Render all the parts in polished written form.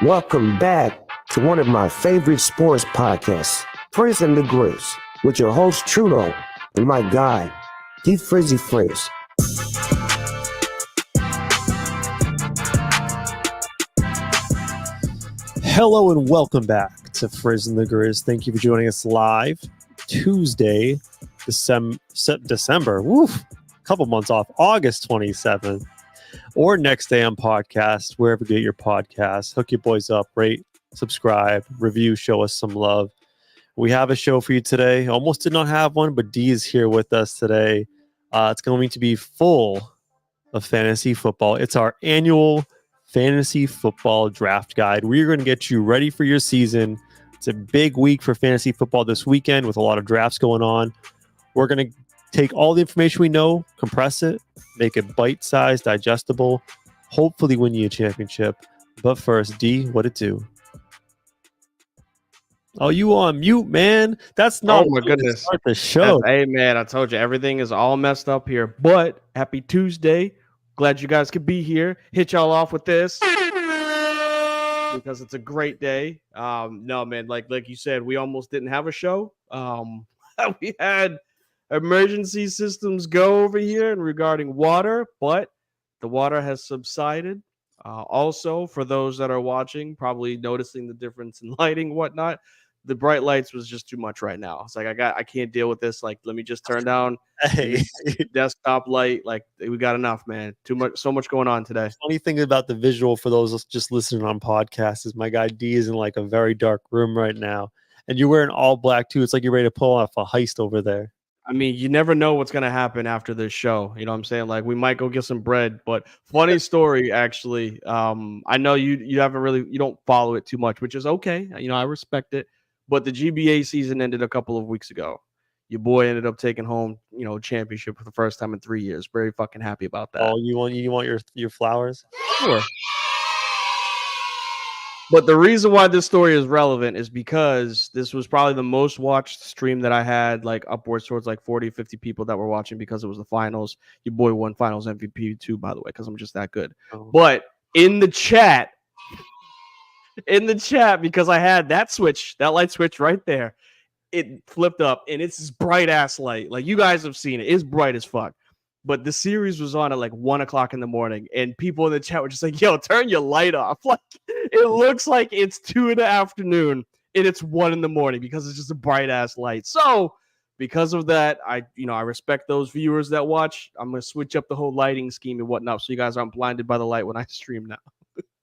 Welcome back to one of my favorite sports podcasts, Frizz and the Grizz, with your host Trudeau and my guy, D Frizzy Frizz. Hello and welcome back to Frizz and the Grizz. Thank you for joining us live Tuesday, December. Woof, a couple months off, August 27th. Or next day on podcast, wherever you get your podcasts. Hook your boys up, rate, subscribe, review, show us some love. We have a show for you today. Almost did not have one, but D is here with us today. It's going to be full of fantasy football. It's our annual fantasy football draft guide. We're going to get you ready for your season. It's a big week for fantasy football this weekend with a lot of drafts going on. We're going to take all the information we know, compress it, make it bite-sized, digestible, hopefully win you a championship. But first, D, what it do? Oh, you on mute, man. That's not Oh my goodness. start the show. Hey man, I told you everything is all messed up here. But happy Tuesday. Glad you guys could be here. Hit y'all off with this because it's a great day. No man, like you said, we almost didn't have a show. We had emergency systems go over here and regarding water, but the water has subsided. Also, for those that are watching, probably noticing the difference in lighting, whatnot. The bright lights was just too much right now. It's like I can't deal with this. Like, let me just turn down Hey, desktop light. Like, we got enough, man. Too much, so much going on today. funny thing about the visual for those just listening on podcasts is my guy D is in like a very dark room right now, and you're wearing all black too. It's like you're ready to pull off a heist over there. I mean, you never know what's gonna happen after this show. You know what I'm saying? Like, we might go get some bread. But funny story, actually. I know you haven't really, you don't follow it too much, which is okay. You know, I respect it. But the GBA season ended a couple of weeks ago. Your boy ended up taking home, championship for the first time in 3 years. Very fucking happy about that. Oh, you want your flowers? Sure. But the reason why this story is relevant is because this was probably the most watched stream that I had, like upwards towards like 40, 50 people that were watching because it was the finals. Your boy won finals MVP too, by the way, because I'm just that good. Oh. But in the chat, because I had that light switch right there, it flipped up and it's this bright ass light. Like, you guys have seen it. It's bright as fuck. But the series was on at like 1 o'clock in the morning, and people in the chat were just like, yo, turn your light off. Like, it looks like it's 2 in the afternoon and it's 1 in the morning because it's just a bright ass light. So because of that, I respect those viewers that watch. I'm going to switch up the whole lighting scheme and whatnot so you guys aren't blinded by the light when I stream now.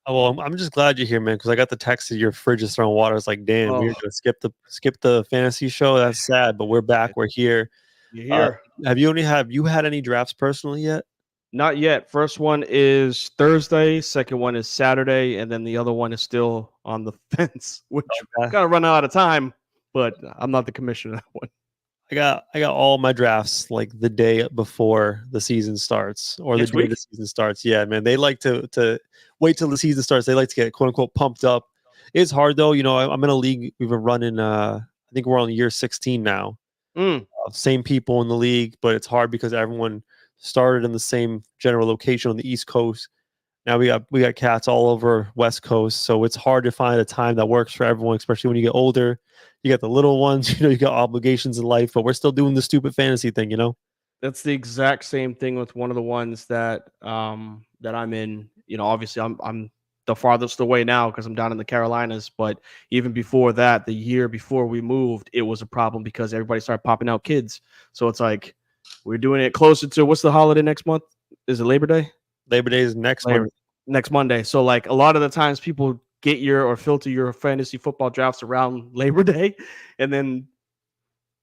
Oh, well, I'm just glad you're here, man, because I got the text that your fridge is throwing water. It's like, damn, we're gonna skip the fantasy show. That's sad, but we're back. We're here. You're here. Have you had any drafts personally yet? Not yet. First one is Thursday. Second one is Saturday, and then the other one is still on the fence, which kind of run out of time. But I'm not the commissioner of that one. I got all my drafts like the day before the season starts or the day the season starts. Yeah, man, they like to wait till the season starts. They like to get quote unquote pumped up. It's hard though. I'm in a league. We've been running. I think we're on year 16 now. Same people in the league, but it's hard because everyone started in the same general location on the East Coast. Now we got cats all over West Coast, so it's hard to find a time that works for everyone, especially when you get older. You got the little ones, you got obligations in life, but we're still doing the stupid fantasy thing, That's the exact same thing with one of the ones that that I'm in. Obviously I'm the farthest away now because I'm down in the Carolinas, but even before that, the year before we moved, it was a problem because everybody started popping out kids. So it's like we're doing it closer to, what's the holiday next month? Is it Labor Day? Labor Day is next Monday. So like a lot of the times people get or filter your fantasy football drafts around Labor Day, and then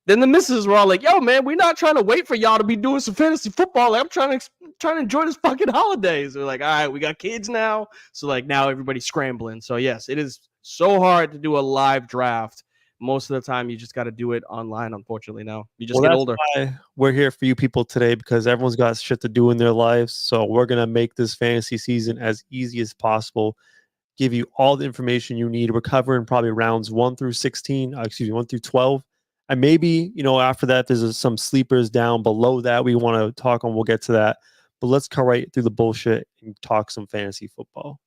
the misses were all like, yo, man, we're not trying to wait for y'all to be doing some fantasy football. Like, I'm trying to enjoy this fucking holidays. They're like, all right, we got kids now. So like now everybody's scrambling. So yes, it is so hard to do a live draft. Most of the time you just got to do it online, unfortunately. Now you just get older. Why we're here for you people today, because everyone's got shit to do in their lives. So we're going to make this fantasy season as easy as possible. Give you all the information you need. We're covering probably rounds 1 through 12. And maybe, after that, there's some sleepers down below that we want to talk on. We'll get to that. But let's cut right through the bullshit and talk some fantasy football.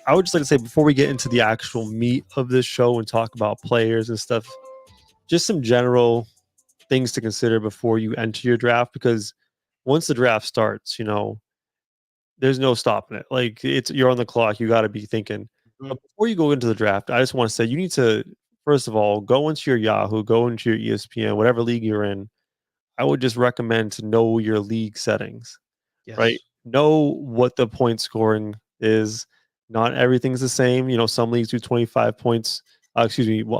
I would just like to say, before we get into the actual meat of this show and talk about players and stuff, just some general things to consider before you enter your draft, because once the draft starts, there's no stopping it. Like, you're on the clock. You got to be thinking. But before you go into the draft, I just want to say you need to, first of all, go into your Yahoo, go into your ESPN, whatever league you're in. I would just recommend to know your league settings, right? know what the point scoring is. Not everything's the same. Some leagues do 25 points. A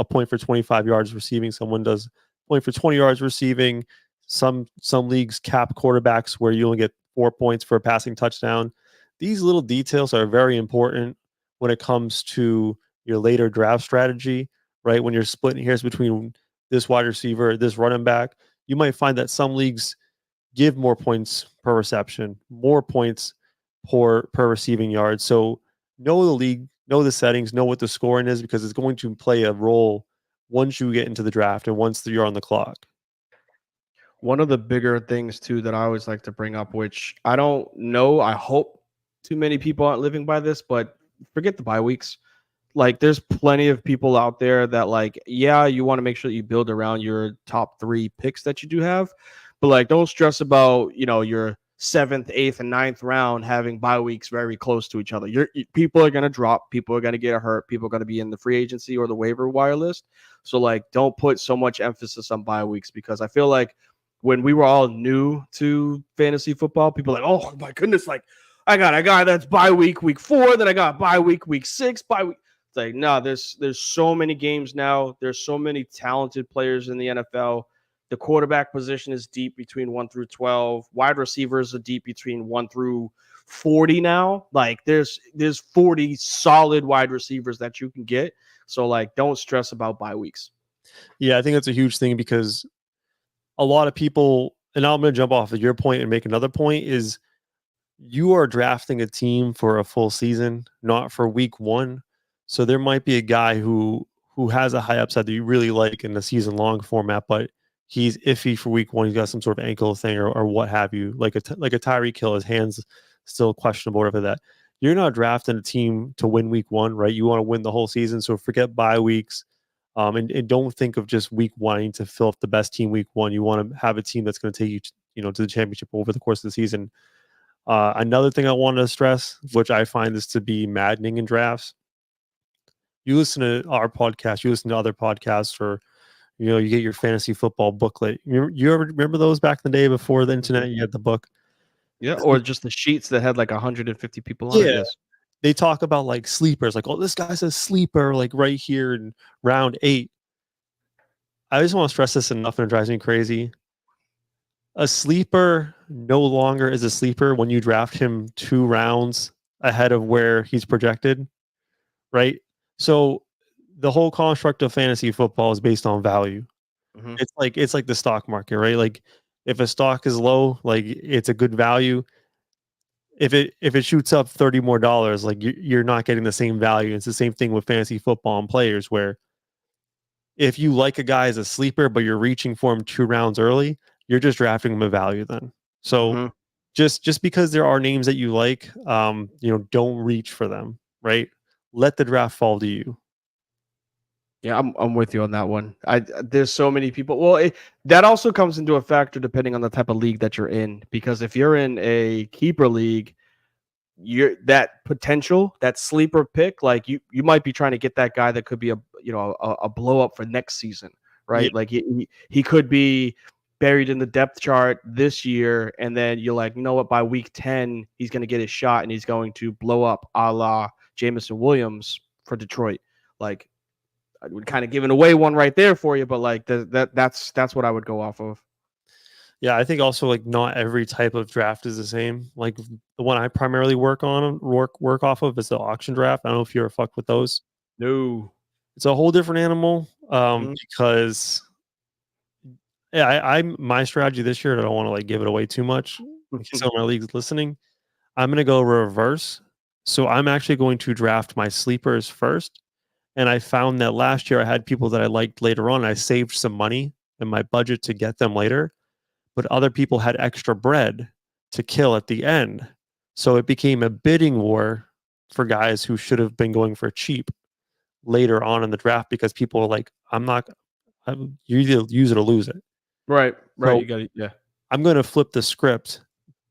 point for 25 yards receiving. Someone does a point for 20 yards receiving. Some leagues cap quarterbacks where you only get 4 points for a passing touchdown. These little details are very important when it comes to your later draft strategy, right? When you're splitting hairs between this wide receiver, this running back, you might find that some leagues give more points per reception, more points per receiving yard. So know the league, know the settings, know what the scoring is, because it's going to play a role once you get into the draft and once you're on the clock. One of the bigger things too that I always like to bring up, which I don't know, I hope too many people aren't living by this, but forget the bye weeks. Like there's plenty of people out there that like, yeah, you want to make sure that you build around your top 3 picks that you do have, but like don't stress about, your 7th, 8th, and 9th round having bye weeks very close to each other. People are gonna drop, people are gonna get hurt, people are gonna be in the free agency or the waiver wire list. So like don't put so much emphasis on bye weeks, because I feel like when we were all new to fantasy football, people were like, oh my goodness, like I got a guy that's bye week 4, then I got bye week 6, bye week. It's like, no, there's so many games now. There's so many talented players in the NFL. The quarterback position is deep between 1 through 12. Wide receivers are deep between 1 through 40 now. Like there's 40 solid wide receivers that you can get. So like don't stress about bye weeks. Yeah, I think that's a huge thing, because a lot of people, and I'm going to jump off of your point and make another point, is you are drafting a team for a full season, not for week 1. So there might be a guy who has a high upside that you really like in the season long format, but he's iffy for week 1. He's got some sort of ankle thing or what have you, like a Tyreek Hill, his hands still questionable, whatever that. You're not drafting a team to win week 1, right? You want to win the whole season. So forget bye weeks. And don't think of just week 1 to fill up the best team week 1. You want to have a team that's going to take you, to the championship over the course of the season. Another thing I wanted to stress, which I find this to be maddening in drafts, you listen to our podcast, you listen to other podcasts, or you get your fantasy football booklet. You ever remember those back in the day before the internet? You had the book, yeah, or just the sheets that had like 150 people on it. Yes. They talk about like sleepers, like, oh, this guy's a sleeper, like right here in round 8. I just want to stress this enough, and it drives me crazy. A sleeper no longer is a sleeper when you draft him 2 rounds ahead of where he's projected, right? So the whole construct of fantasy football is based on value. Mm-hmm. It's like the stock market, right? Like if a stock is low, like it's a good value. If it shoots up $30 more, like you're not getting the same value. It's the same thing with fantasy football and players, where if you like a guy as a sleeper, but you're reaching for him 2 rounds early, you're just drafting him a value then. So just because there are names that you like, don't reach for them, right? Let the draft fall to you. Yeah, I'm with you on that one. There's so many people. Well, that also comes into a factor depending on the type of league that you're in, because if you're in a keeper league, you're that potential, that sleeper pick, like you might be trying to get that guy that could be a blow up for next season, right? Yeah. Like he could be buried in the depth chart this year, and then you're like, you know what, by week 10 he's going to get his shot and he's going to blow up, a la Jameson Williams for Detroit. Like I would kind of giving away one right there for you, but like that's what I would go off of. Yeah, I think also like not every type of draft is the same. Like the one I primarily work off of is the auction draft. I don't know if you ever fucked with those. No, it's a whole different animal. Because my strategy this year, I don't want to like give it away too much in case some of my leagues listening. I'm going to go reverse. So I'm actually going to draft my sleepers first. And I found that last year I had people that I liked later on. I saved some money in my budget to get them later, but other people had extra bread to kill at the end. So it became a bidding war for guys who should have been going for cheap later on in the draft, because people are like, you either use it or lose it. Right. So you got it. Yeah. I'm going to flip the script,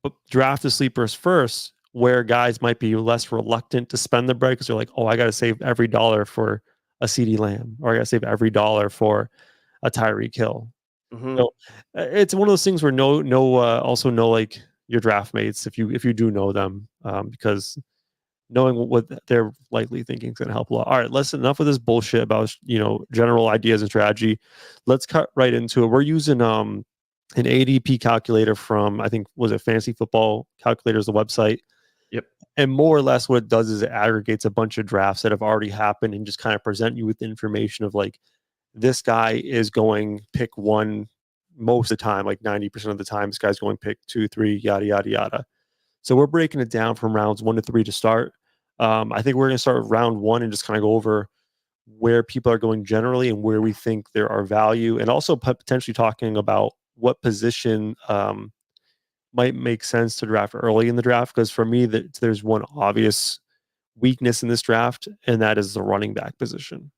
but draft the sleepers first, where guys might be less reluctant to spend the bread because they're like, oh, I got to save every dollar for a CeeDee Lamb, or I got to save every dollar for a Tyreek Hill. So it's one of those things where also know like your draft mates if you do know them, because knowing what they're likely thinking is going to help a lot. All right, enough of this bullshit about general ideas and strategy. Let's cut right into it. We're using an ADP calculator from, I think, was it Fantasy Football Calculator's the website. Yep. And more or less what it does is it aggregates a bunch of drafts that have already happened and just kind of present you with the information of like, this guy is going pick 1 most of the time, like 90% of the time. This guy's going pick 2, 3, yada, yada, yada. So we're breaking it down from rounds 1 to 3 to start. I think we're going to start with round 1 and just kind of go over where people are going generally and where we think there are value, and also potentially talking about what position might make sense to draft early in the draft. Because for me, there's one obvious weakness in this draft, and that is the running back position.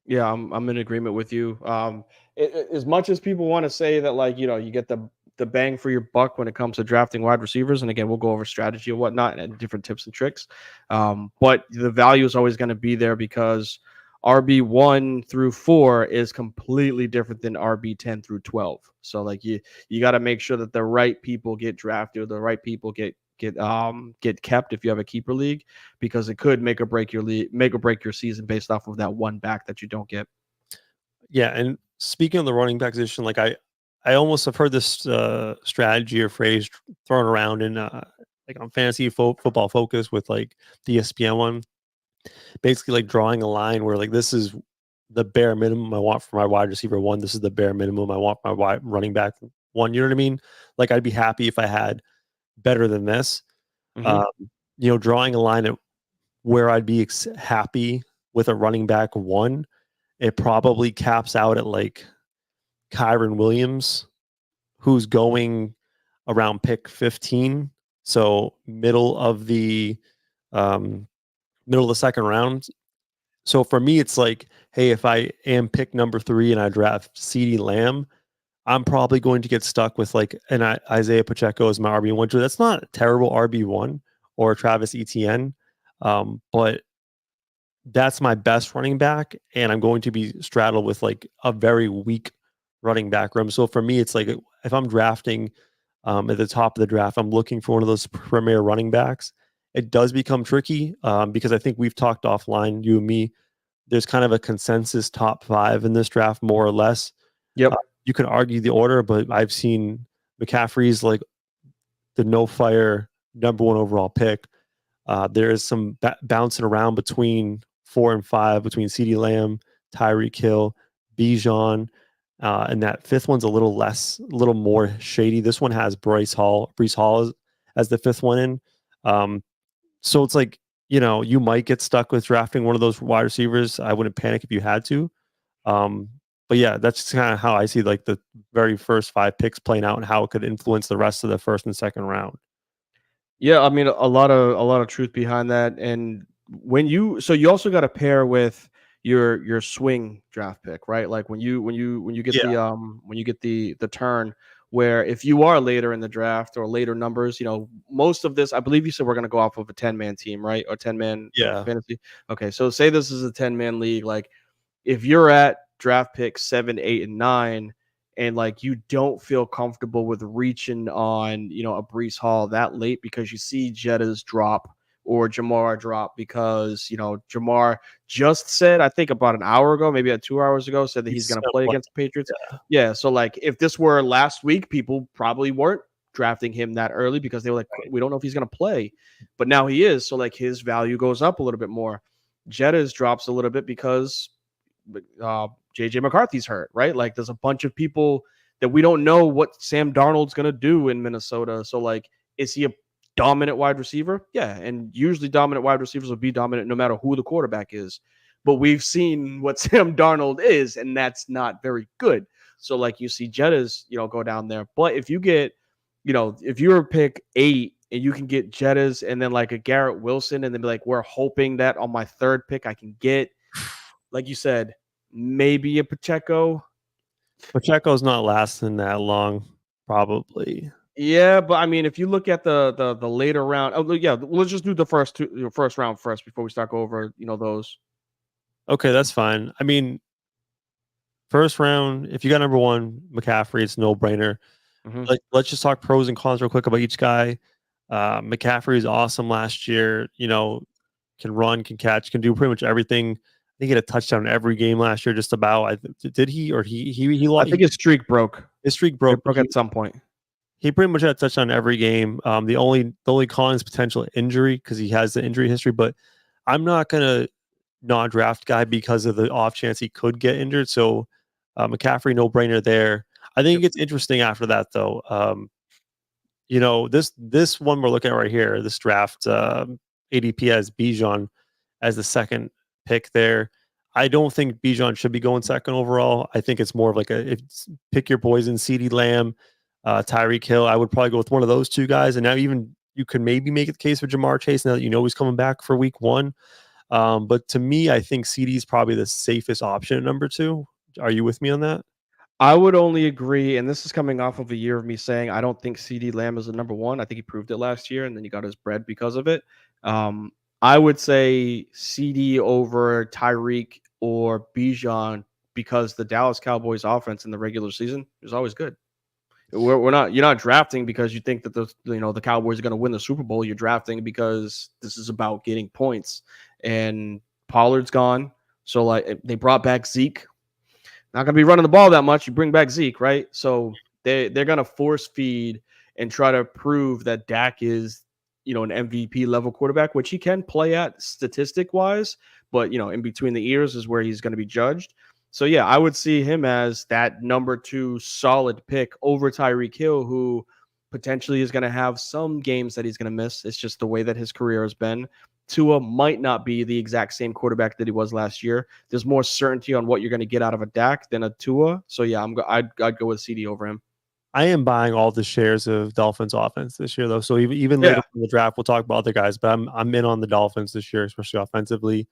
Yeah, I'm in agreement with you. As much as people want to say that, like, you get the bang for your buck when it comes to drafting wide receivers, and again, we'll go over strategy and whatnot and different tips and tricks. But the value is always going to be there because RB1 through 4 is completely different than RB10 through 12. So like you got to make sure that the right people get drafted, or the right people get kept if you have a keeper league, because it could make or break your season based off of that one back that you don't get. Yeah, and speaking of the running back position, like I almost have heard this strategy or phrase thrown around in like on Fantasy Football Focus with like the ESPN one, basically like drawing a line where like this is the bare minimum I want for my wide receiver 1. This is the bare minimum I want for my running back 1. You know what I mean? Like I'd be happy if I had better than this. Mm-hmm. Drawing a line at where I'd be happy with a running back 1, it probably caps out at like Kyron Williams, who's going around pick 15, so middle of the second round. So for me, it's like, hey, if I am pick number 3 and I draft CeeDee Lamb, I'm probably going to get stuck with like an Isaiah Pacheco as my RB1. That's not a terrible RB1, or Travis Etienne, but that's my best running back, and I'm going to be straddled with like a very weak running back room. So for me, it's like if I'm drafting at the top of the draft, I'm looking for one of those premier running backs. It does become tricky because I think we've talked offline, you and me. There's kind of a consensus top 5 in this draft, more or less. Yep. You can argue the order, but I've seen McCaffrey's like the no fire number 1 overall pick. There is some bouncing around between 4 and 5, between CeeDee Lamb, Tyreek Hill, Bijan, and that 5th one's a little more shady. This one has Breece Hall as the 5th one in. So it's like, you might get stuck with drafting one of those wide receivers. I wouldn't panic if you had to. But yeah, that's just kind of how I see like the very first 5 picks playing out and how it could influence the rest of the first and second round. Yeah, I mean, a lot of truth behind that. And you also got to pair with your swing draft pick, right? Like when you get the turn, where if you are later in the draft or later numbers, most of this, I believe you said we're going to go off of a 10-man team, right? Or 10-man fantasy. Okay, so say this is a 10-man league. Like if you're at draft pick 7, 8, and 9, and like you don't feel comfortable with reaching on, a Breece Hall that late because you see Jetta's drop or Jamar drop, because, Jamar just said, I think about an hour ago, maybe 2 hours ago, said that he's going to play against the Patriots. Yeah. So like if this were last week, people probably weren't drafting him that early because they were like, we don't know if he's going to play, but now he is. So like his value goes up a little bit more. Jetta's drops a little bit because JJ McCarthy's hurt, right? Like there's a bunch of people that we don't know what Sam Darnold's going to do in Minnesota. So like, is he a dominant wide receiver? Yeah. And usually dominant wide receivers will be dominant no matter who the quarterback is. But we've seen what Sam Darnold is, and that's not very good. So like you see Jetta's, go down there. But if you get, if you're pick 8 and you can get Jetta's and then like a Garrett Wilson, and then be like, we're hoping that on my 3rd pick I can get, like you said, maybe a Pacheco. Pacheco's not lasting that long, probably. Yeah, but I mean, if you look at the later round, let's just do the first round first before we start go over, those. Okay, that's fine. I mean, first round, if you got number 1 McCaffrey, it's no brainer. Mhm. Let's just talk pros and cons real quick about each guy. McCaffrey is awesome last year. Can run, can catch, can do pretty much everything. I think he had a touchdown in every game last year, just about. Did he? Or I think his streak broke. his streak broke. It broke at some point. He pretty much had a touchdown in every game. The only con is potential injury because he has the injury history. But I'm not gonna not draft guy because of the off chance he could get injured. So McCaffrey, no brainer there. I think it gets interesting after that though. This one we're looking at right here, this draft, ADP has Bijan as the second pick there. I don't think Bijan should be going second overall. I think it's more of like pick your poison, CeeDee Lamb, Tyreek Hill. I would probably go with one of those two guys. And now even you could maybe make the case for Jamar Chase now that he's coming back for week 1. But to me, I think CD is probably the safest option at number 2. Are you with me on that? I would only agree, and this is coming off of a year of me saying I don't think CeeDee Lamb is the number 1. I think he proved it last year, and then he got his bread because of it. I would say CD over Tyreek or Bijan because the Dallas Cowboys offense in the regular season is always good. You're not drafting because you think that the Cowboys are going to win the Super Bowl. You're drafting because this is about getting points. And Pollard's gone, so like they brought back Zeke. Not going to be running the ball that much. You bring back Zeke, right? So they're going to force feed and try to prove that Dak is, an MVP level quarterback, which he can play at statistic wise, but in between the ears is where he's going to be judged. So yeah, I would see him as that number 2 solid pick over Tyreek Hill, who potentially is going to have some games that he's going to miss. It's just the way that his career has been. Tua might not be the exact same quarterback that he was last year. There's more certainty on what you're going to get out of a Dak than a Tua. So yeah, I'd go with CD over him. I am buying all the shares of Dolphins offense this year, though. So even later in the draft, we'll talk about other guys, but I'm in on the Dolphins this year, especially offensively.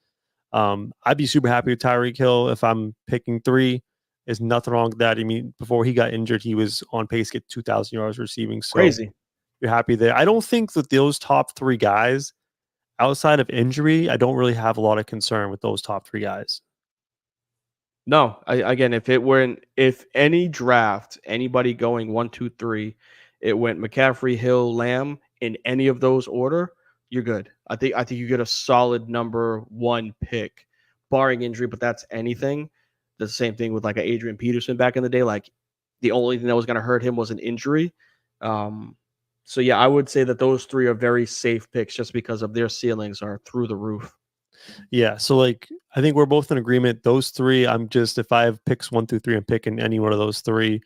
I'd be super happy with Tyreek Hill if I'm picking 3. There's nothing wrong with that. I mean, before he got injured, he was on pace to get 2,000 yards receiving. So crazy. You're happy there. I don't think that those top 3 guys, outside of injury, I don't really have a lot of concern with those top 3 guys. No, again, if any draft, anybody going 1, 2, 3, it went McCaffrey, Hill, Lamb in any of those order, you're good. I think you get a solid number 1 pick, barring injury, but that's anything. The same thing with like a Adrian Peterson back in the day. Like the only thing that was going to hurt him was an injury. So yeah, I would say that those 3 are very safe picks just because of their ceilings are through the roof. Yeah, so I think we're both in agreement. Those 3, if I have picks 1 through 3, I'm picking any one of those 3.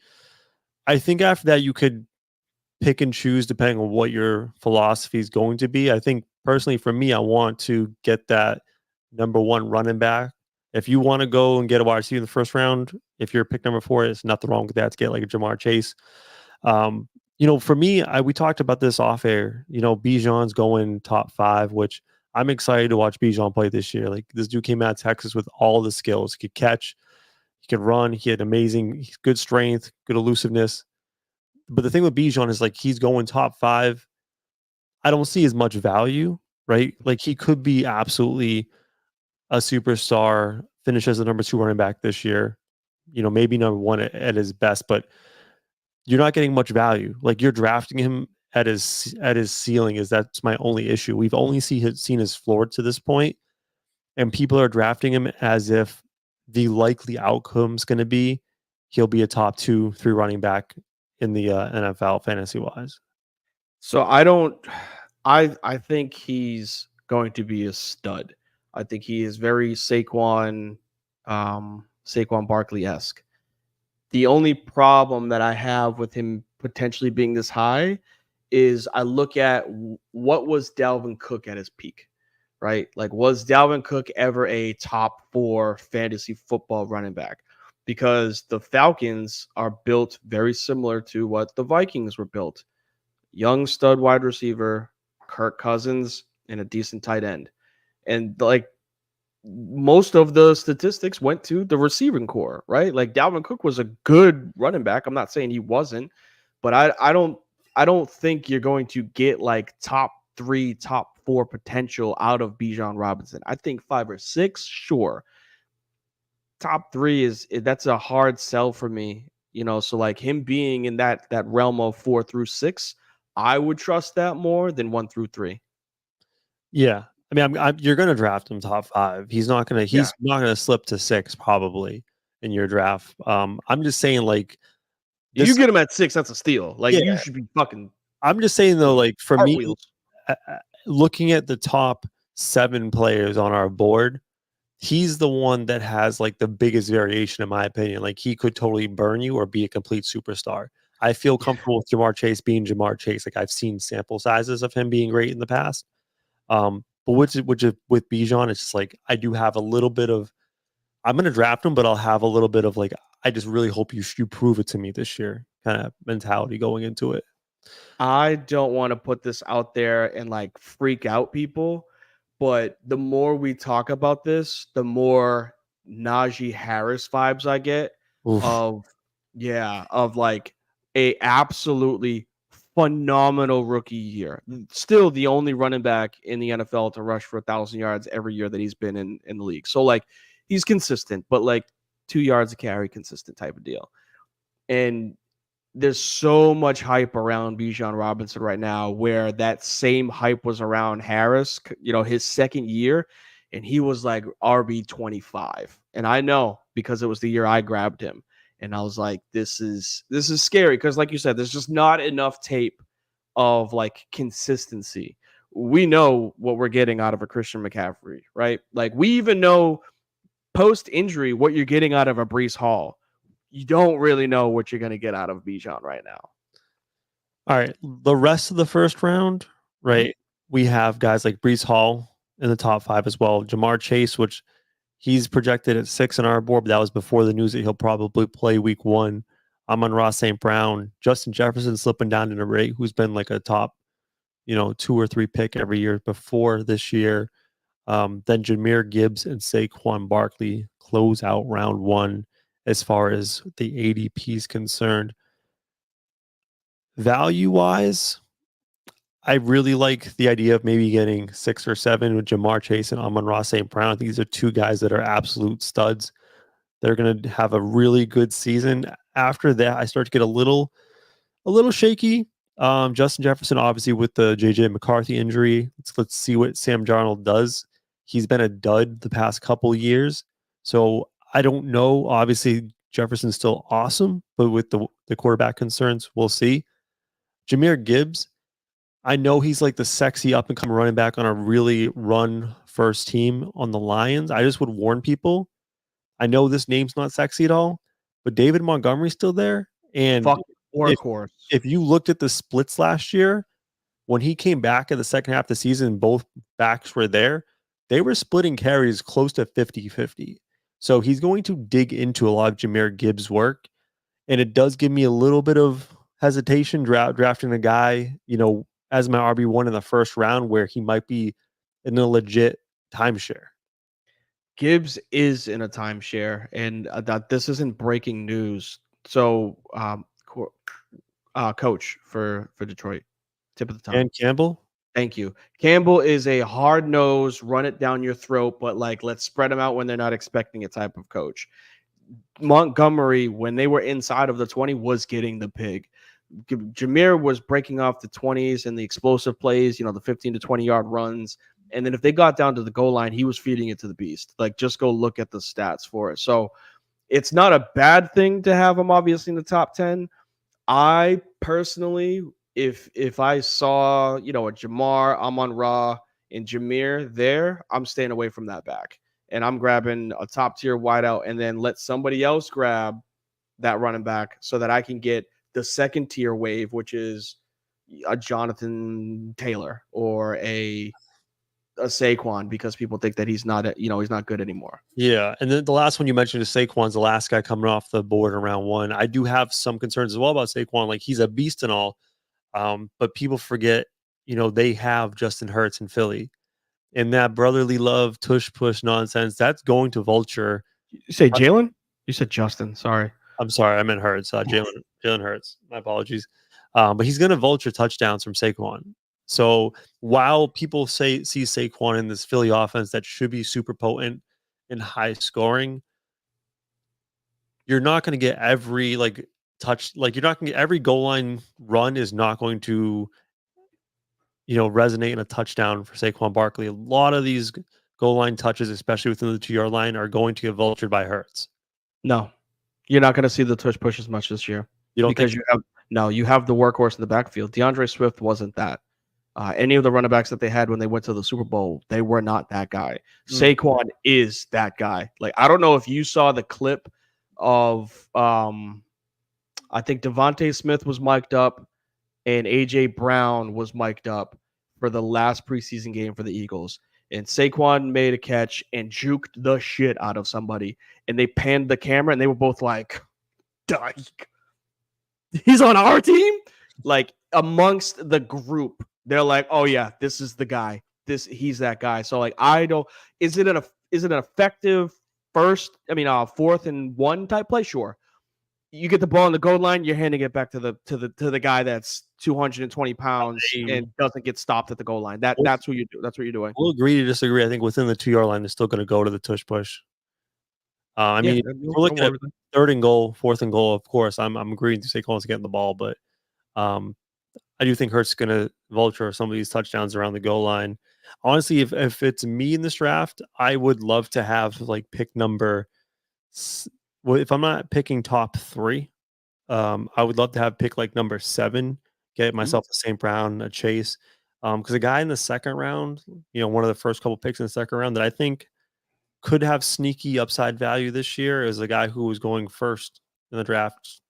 I think after that, you could pick and choose depending on what your philosophy is going to be. I think personally for me, I want to get that number 1 running back. If you want to go and get a wide receiver in the first round, if you're pick number 4, there's nothing wrong with that to get like a Jamar Chase. For me, we talked about this off air. Bijan's going top 5, which I'm excited to watch Bijan play this year. Like this dude came out of Texas with all the skills. He could catch, he could run, he had good strength, good elusiveness. But the thing with Bijan is he's going top 5. I don't see as much value, right? Like he could be absolutely a superstar, finish as the number 2 running back this year. Maybe number 1 at his best, but you're not getting much value. Like you're drafting him at his ceiling. That's my only issue. We've only seen his floor to this point, and people are drafting him as if the likely outcome's going to be he'll be a top 2, 3 running back in the NFL fantasy wise. So I think he's going to be a stud. I think he is very Saquon Barkley-esque. The only problem that I have with him potentially being this high is I look at what was Dalvin Cook at his peak, right? Like, was Dalvin Cook ever a top 4 fantasy football running back? Because the Falcons are built very similar to what the Vikings were built. Young stud wide receiver, Kirk Cousins, and a decent tight end. And most of the statistics went to the receiving core, right? Like Dalvin Cook was a good running back. I'm not saying he wasn't, but I don't think you're going to get top 3, top 4 potential out of Bijan Robinson. I think 5 or 6, sure. Top 3 that's a hard sell for me. So like him being in that realm of 4 through 6, I would trust that more than 1 through 3. Yeah. I mean, you're going to draft him top 5. He's not going to Yeah. slip to 6 probably in your draft. I'm just saying like You this. get him at 6, that's a steal. Like, you Yeah. should be fucking, I'm just saying though, like for me, cartwheels. looking at the top 7 players on our board, he's the one that has like the biggest variation in my opinion. Like he could totally burn you or be a complete superstar. I feel comfortable with Jamar Chase being Jamar Chase. Like I've seen sample sizes of him being great in the past. But with Bijan, it's just like I do have a little bit of I'm gonna draft him, but I'll have a little bit of like I just really hope you prove it to me this year kind of mentality going into it. I don't want to put this out there and like freak out people, but the more we talk about this, the more Najee Harris vibes I get Oof. of, yeah, of like a absolutely phenomenal rookie year. Still the only running back in the NFL to rush for 1,000 yards every year that he's been in the league. So like he's consistent, but like 2 yards a carry consistent type of deal. And there's so much hype around Bijan Robinson right now, where that same hype was around Harris, his second year, and he was like RB 25. And I know because it was the year I grabbed him. And I was like, this is scary because, like you said, there's just not enough tape of like consistency. We know what we're getting out of a Christian McCaffrey, right? Like we even know post injury what you're getting out of a Breece Hall. You don't really know what you're going to get out of Bijan right now. All right. The rest of the first round, right? We have guys like Breece Hall in the top 5 as well. Jamar Chase, which he's projected at 6 on our board, but that was before the news that he'll probably play week 1. Amon-Ra St. Brown, Justin Jefferson slipping down in a rate, who's been like a top, 2 or 3 pick every year before this year. Then Jahmyr Gibbs and Saquon Barkley close out round 1 as far as the ADP is concerned. Value-wise, I really like the idea of maybe getting 6 or 7 with Jamar Chase and Amon-Ra St. Brown. These are 2 guys that are absolute studs. They're going to have a really good season. After that, I start to get a little shaky. Justin Jefferson, obviously, with the JJ McCarthy injury. Let's see what Sam Darnold does. He's been a dud the past couple years. So I don't know. Obviously, Jefferson's still awesome, but with the quarterback concerns, we'll see. Jahmyr Gibbs, I know he's like the sexy up and coming running back on a really run first team on the Lions. I just would warn people. I know this name's not sexy at all, but David Montgomery's still there. And Fuck workhorse. if you looked at the splits last year, when he came back in the second half of the season, both backs were there. They were splitting carries close to 50-50. So he's going to dig into a lot of Jahmyr Gibbs' work. And it does give me a little bit of hesitation drafting a guy, as my RB1 in the first round where he might be in a legit timeshare. Gibbs is in a timeshare, and that this isn't breaking news. So, coach for Detroit, tip of the tongue. And Campbell? Thank you. Campbell is a hard-nosed, run it down your throat, but like let's spread them out when they're not expecting it type of coach. Montgomery, when they were inside of the 20, was getting the pig. Jahmyr was breaking off the 20s and the explosive plays, the 15 to 20-yard runs. And then if they got down to the goal line, he was feeding it to the beast. Like, just go look at the stats for it. So it's not a bad thing to have him, obviously, in the top 10. I personally, if I saw, a Jamar, Amon-Ra, and Jahmyr there, I'm staying away from that back. And I'm grabbing a top-tier wideout and then let somebody else grab that running back so that I can get the second-tier wave, which is a Jonathan Taylor or a Saquon, because people think that he's not, he's not good anymore. Yeah, and then the last one you mentioned is Saquon's the last guy coming off the board in round 1. I do have some concerns as well about Saquon. Like, he's a beast and all, but people forget, they have Justin Hurts in Philly. And that brotherly love, tush push nonsense, that's going to vulture. You say Jalen? You said Justin. Sorry. I'm sorry, I meant Hurts. Jalen Hurts. My apologies. But he's going to vulture touchdowns from Saquon. So while people see Saquon in this Philly offense that should be super potent and high scoring, you're not going to get every touch. Like you're not going to every goal line run is not going to, resonate in a touchdown for Saquon Barkley. A lot of these goal line touches, especially within the 2-yard line, are going to get vultured by Hurts. No, you're not going to see the tush push as much this year. You don't because think? you have the workhorse in the backfield. DeAndre Swift wasn't that. Any of the running backs that they had when they went to the Super Bowl, they were not that guy. Saquon is that guy. Like, I don't know if you saw the clip of, I think Devontae Smith was mic'd up and AJ Brown was mic'd up for the last preseason game for the Eagles. And Saquon made a catch and juked the shit out of somebody. And they panned the camera and they were both like, he's on our team? Like, amongst the group, they're like, oh yeah, this is the guy. He's that guy. So like, is it an effective fourth and 1 type play? Sure. You get the ball on the goal line, you're handing it back to the guy that's 220 pounds and doesn't get stopped at the goal line. That's what you do. That's what you're doing. We'll agree to disagree. I think within the 2-yard line, they're still going to go to the tush push. We're looking at 3rd and goal, 4th and goal. Of course, I'm agreeing to Saquon's getting the ball, but I do think Hurts is going to vulture some of these touchdowns around the goal line. Honestly, if it's me in this draft, I would love to have like pick number. Well, if I'm not picking top 3, I would love to have pick like number 7, get myself a St. Brown, a Chase, because a guy in the 2nd round, one of the first couple picks in the 2nd round that I think could have sneaky upside value this year is a guy who was going first in the draft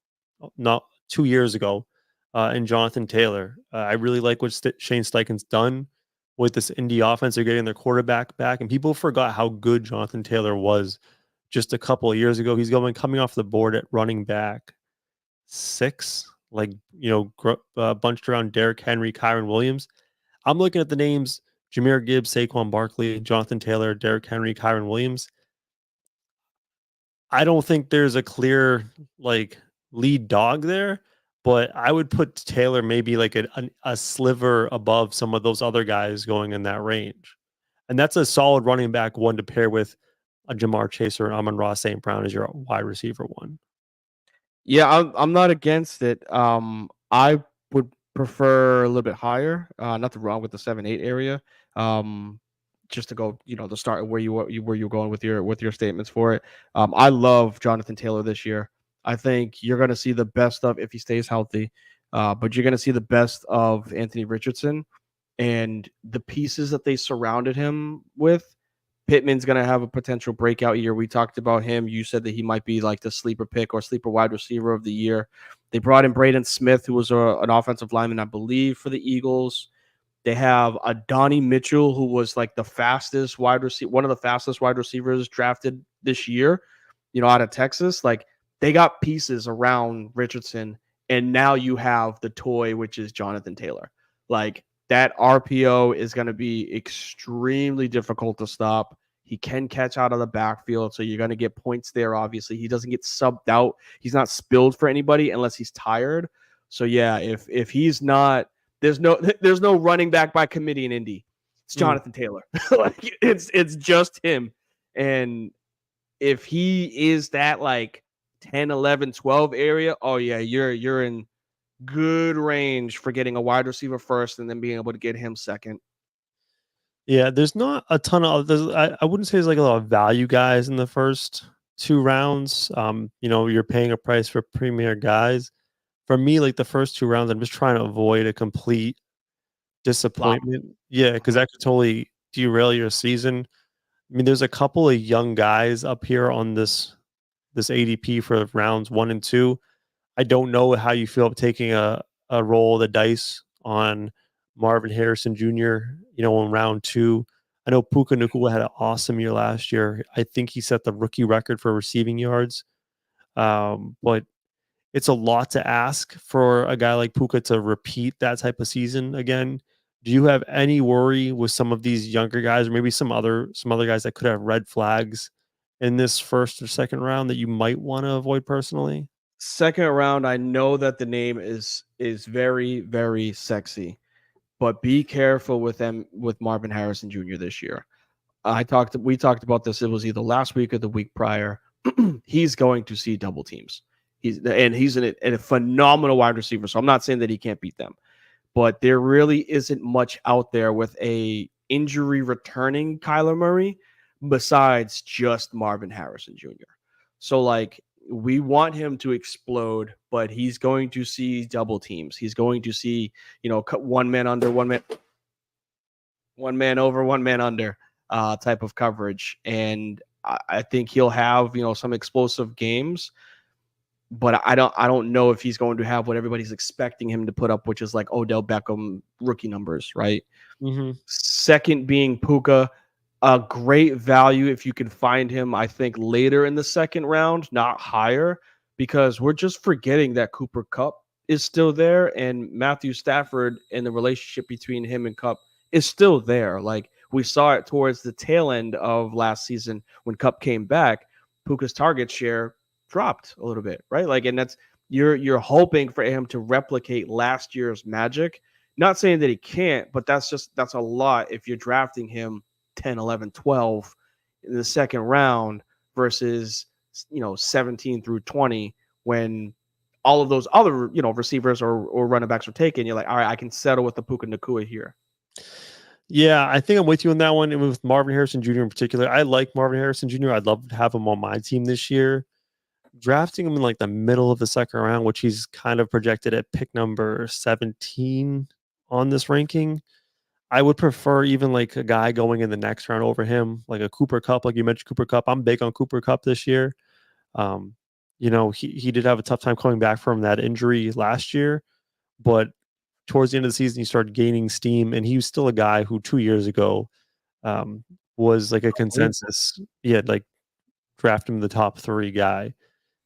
not 2 years ago, and Jonathan Taylor. I really like what Shane Steichen's done with this Indy offense. They're getting their quarterback back, and people forgot how good Jonathan Taylor was just a couple of years ago. He's coming off the board at running back 6, bunched around Derrick Henry, Kyron Williams. I'm looking at the names: Jahmyr Gibbs, Saquon Barkley, Jonathan Taylor, Derrick Henry, Kyron Williams. I don't think there's a clear lead dog there, but I would put Taylor maybe like a sliver above some of those other guys going in that range. And that's a solid running back 1 to pair with a Jamar Chase or Amon-Ra St. Brown as your wide receiver 1. Yeah, I'm not against it. I would prefer a little bit higher. Nothing wrong with the 7-8 area. Just to go, the start where you're going with your statements for it. I love Jonathan Taylor this year. I think you're going to see the best of, if he stays healthy, but you're going to see the best of Anthony Richardson and the pieces that they surrounded him with. Pittman's going to have a potential breakout year. We talked about him. You said that he might be like the sleeper pick or sleeper wide receiver of the year. They brought in Braden Smith, who was an offensive lineman, I believe, for the Eagles. They have a Donnie Mitchell, who was like the fastest wide receiver, one of the fastest wide receivers drafted this year, out of Texas. Like, they got pieces around Richardson, and now you have the toy, which is Jonathan Taylor. Like, that RPO is going to be extremely difficult to stop. He can catch out of the backfield, so you're going to get points there, obviously. He doesn't get subbed out. He's not spilled for anybody unless he's tired. So, yeah, if he's not, there's no running back by committee in Indy. It's Jonathan Taylor. Like, it's just him. And if he is that, 10, 11, 12 area, oh, yeah, you're in good range for getting a wide receiver first and then being able to get him second. Yeah, there's not a ton of I wouldn't say there's a lot of value guys in the first 2 rounds. You're paying a price for premier guys. For me, the first 2 rounds, I'm just trying to avoid a complete disappointment. Yeah, because that could totally derail your season. I mean, there's a couple of young guys up here on this ADP for rounds 1 and 2. I don't know how you feel taking a roll of the dice on Marvin Harrison Jr., in round 2. I know Puka Nacua had an awesome year last year. I think he set the rookie record for receiving yards. But it's a lot to ask for a guy like Puka to repeat that type of season again. Do you have any worry with some of these younger guys, or maybe some other guys that could have red flags in this first or second round that you might want to avoid personally? Second round, I know that the name is very, very sexy, but be careful with Marvin Harrison Jr. this year. We talked about this. It was either last week or the week prior. He's going to see double teams. He's a phenomenal wide receiver. So I'm not saying that he can't beat them, but there really isn't much out there with a injury returning Kyler Murray besides just Marvin Harrison Jr. So like we want him to explode, but he's going to see double teams. He's going to see, one man under, one man over, one man under type of coverage. And I think he'll have, some explosive games, but I don't know if he's going to have what everybody's expecting him to put up, which is like Odell Beckham rookie numbers, right? Mm-hmm. Second being Puka, a great value if you can find him, I think, later in the second round, not higher, because we're just forgetting that Cooper Kupp is still there and Matthew Stafford and the relationship between him and Kupp is still there. Like we saw it towards the tail end of last season when Kupp came back, Puka's target share dropped a little bit, right? Like, and that's you're hoping for him to replicate last year's magic. Not saying that he can't, but that's a lot if you're drafting him 10, 11, 12 in the second round versus 17 through 20 when all of those other receivers or running backs are taken. You're like, all right, I can settle with the Puka Nacua here. Yeah, I think I'm with you on that one. And with Marvin Harrison Jr. in particular, I like Marvin Harrison Jr. I'd love to have him on my team this year. Drafting him in like the middle of the second round, which he's kind of projected at pick number 17 on this ranking, I would prefer even like a guy going in the next round over him, like a Cooper Kupp, like you mentioned, Cooper Kupp. I'm big on Cooper Kupp this year. He did have a tough time coming back from that injury last year, but towards the end of the season, he started gaining steam, and he was still a guy who 2 years ago was like a consensus. He had like draft him the top 3 guy.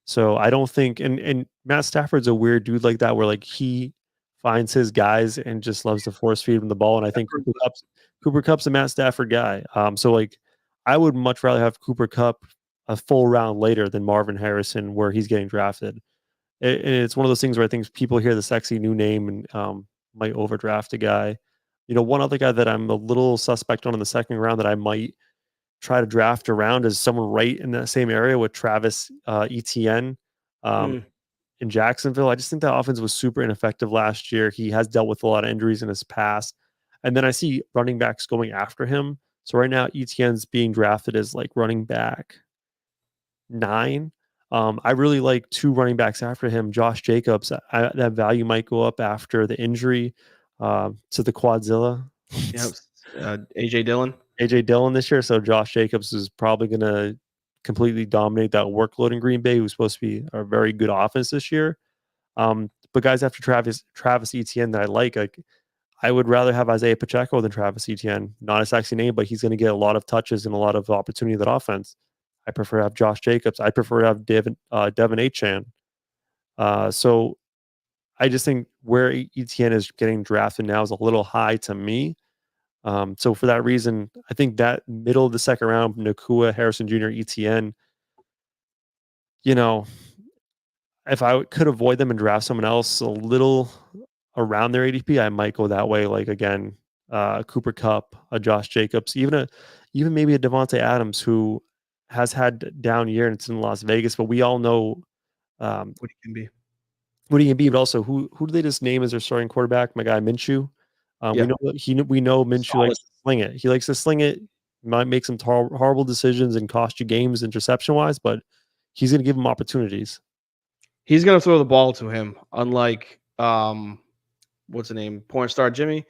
So I don't think, and Matt Stafford's a weird dude like that, where like he finds his guys and just loves to force feed him the ball. And I think Cooper Kupp's a Matt Stafford guy. So like I would much rather have Cooper Kupp a full round later than Marvin Harrison where he's getting drafted. And it's one of those things where I think people hear the sexy new name and might overdraft a guy. One other guy that I'm a little suspect on in the second round that I might try to draft around is someone right in that same area with Travis Etienne in Jacksonville. I just think that offense was super ineffective last year. He has dealt with a lot of injuries in his past. And then I see running backs going after him. So right now, Etienne's being drafted as like running back 9. I really like 2 running backs after him. Josh Jacobs, that value might go up after the injury to the Quadzilla. AJ Dillon this year. So Josh Jacobs is probably going to completely dominate that workload in Green Bay, who's supposed to be a very good offense this year. But guys after Travis Etienne that I like I would rather have Isaiah Pacheco than Travis Etienne. Not a sexy name, but he's going to get a lot of touches and a lot of opportunity in that offense. I prefer to have Josh Jacobs. I prefer to have Devin Achane. So I just think where Etienne is getting drafted now is a little high to me. So for that reason, I think that middle of the second round, Nacua, Harrison Jr., Etienne, if I could avoid them and draft someone else a little around their ADP, I might go that way. Like again, Cooper Kupp, a Josh Jacobs, even maybe a Devontae Adams who has had down year and it's in Las Vegas, but we all know what he can be. But also who do they just name as their starting quarterback? My guy Minshew. We know Minshew likes to sling it. He likes to sling it. Might make some horrible decisions and cost you games interception wise, but he's going to give him opportunities. He's going to throw the ball to him, unlike what's the name, porn star Jimmy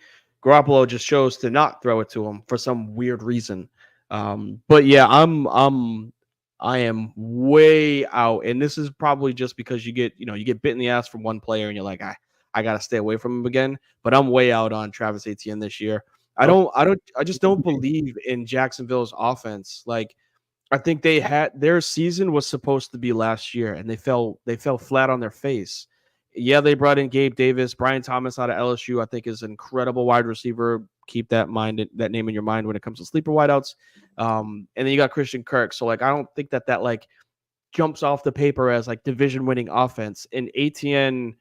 Garoppolo just chose to not throw it to him for some weird reason. But yeah, I am way out, and this is probably just because you get bit in the ass from one player, and you're like, I gotta stay away from him again. But I'm way out on Travis Etienne this year. I just don't believe in Jacksonville's offense. Like, I think their season was supposed to be last year, and they fell flat on their face. Yeah, they brought in Gabe Davis, Brian Thomas out of LSU. I think is an incredible wide receiver. Keep that name in your mind when it comes to sleeper wideouts. And then you got Christian Kirk. So like, I don't think that like jumps off the paper as like division winning offense. And Etienne,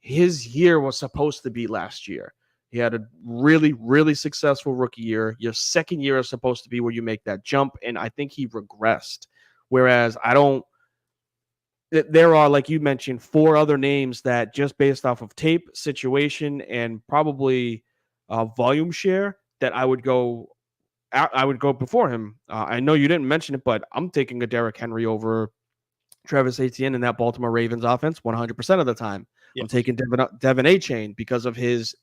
his year was supposed to be last year. He had a really, really successful rookie year. Your second year is supposed to be where you make that jump. And I think he regressed. Whereas there are, like you mentioned, 4 other names that just based off of tape, situation, and probably volume share that I would go before him. I know you didn't mention it, but I'm taking a Derrick Henry over Travis Etienne in that Baltimore Ravens offense 100% of the time. Yeah. I'm taking Devin A-Chain because of his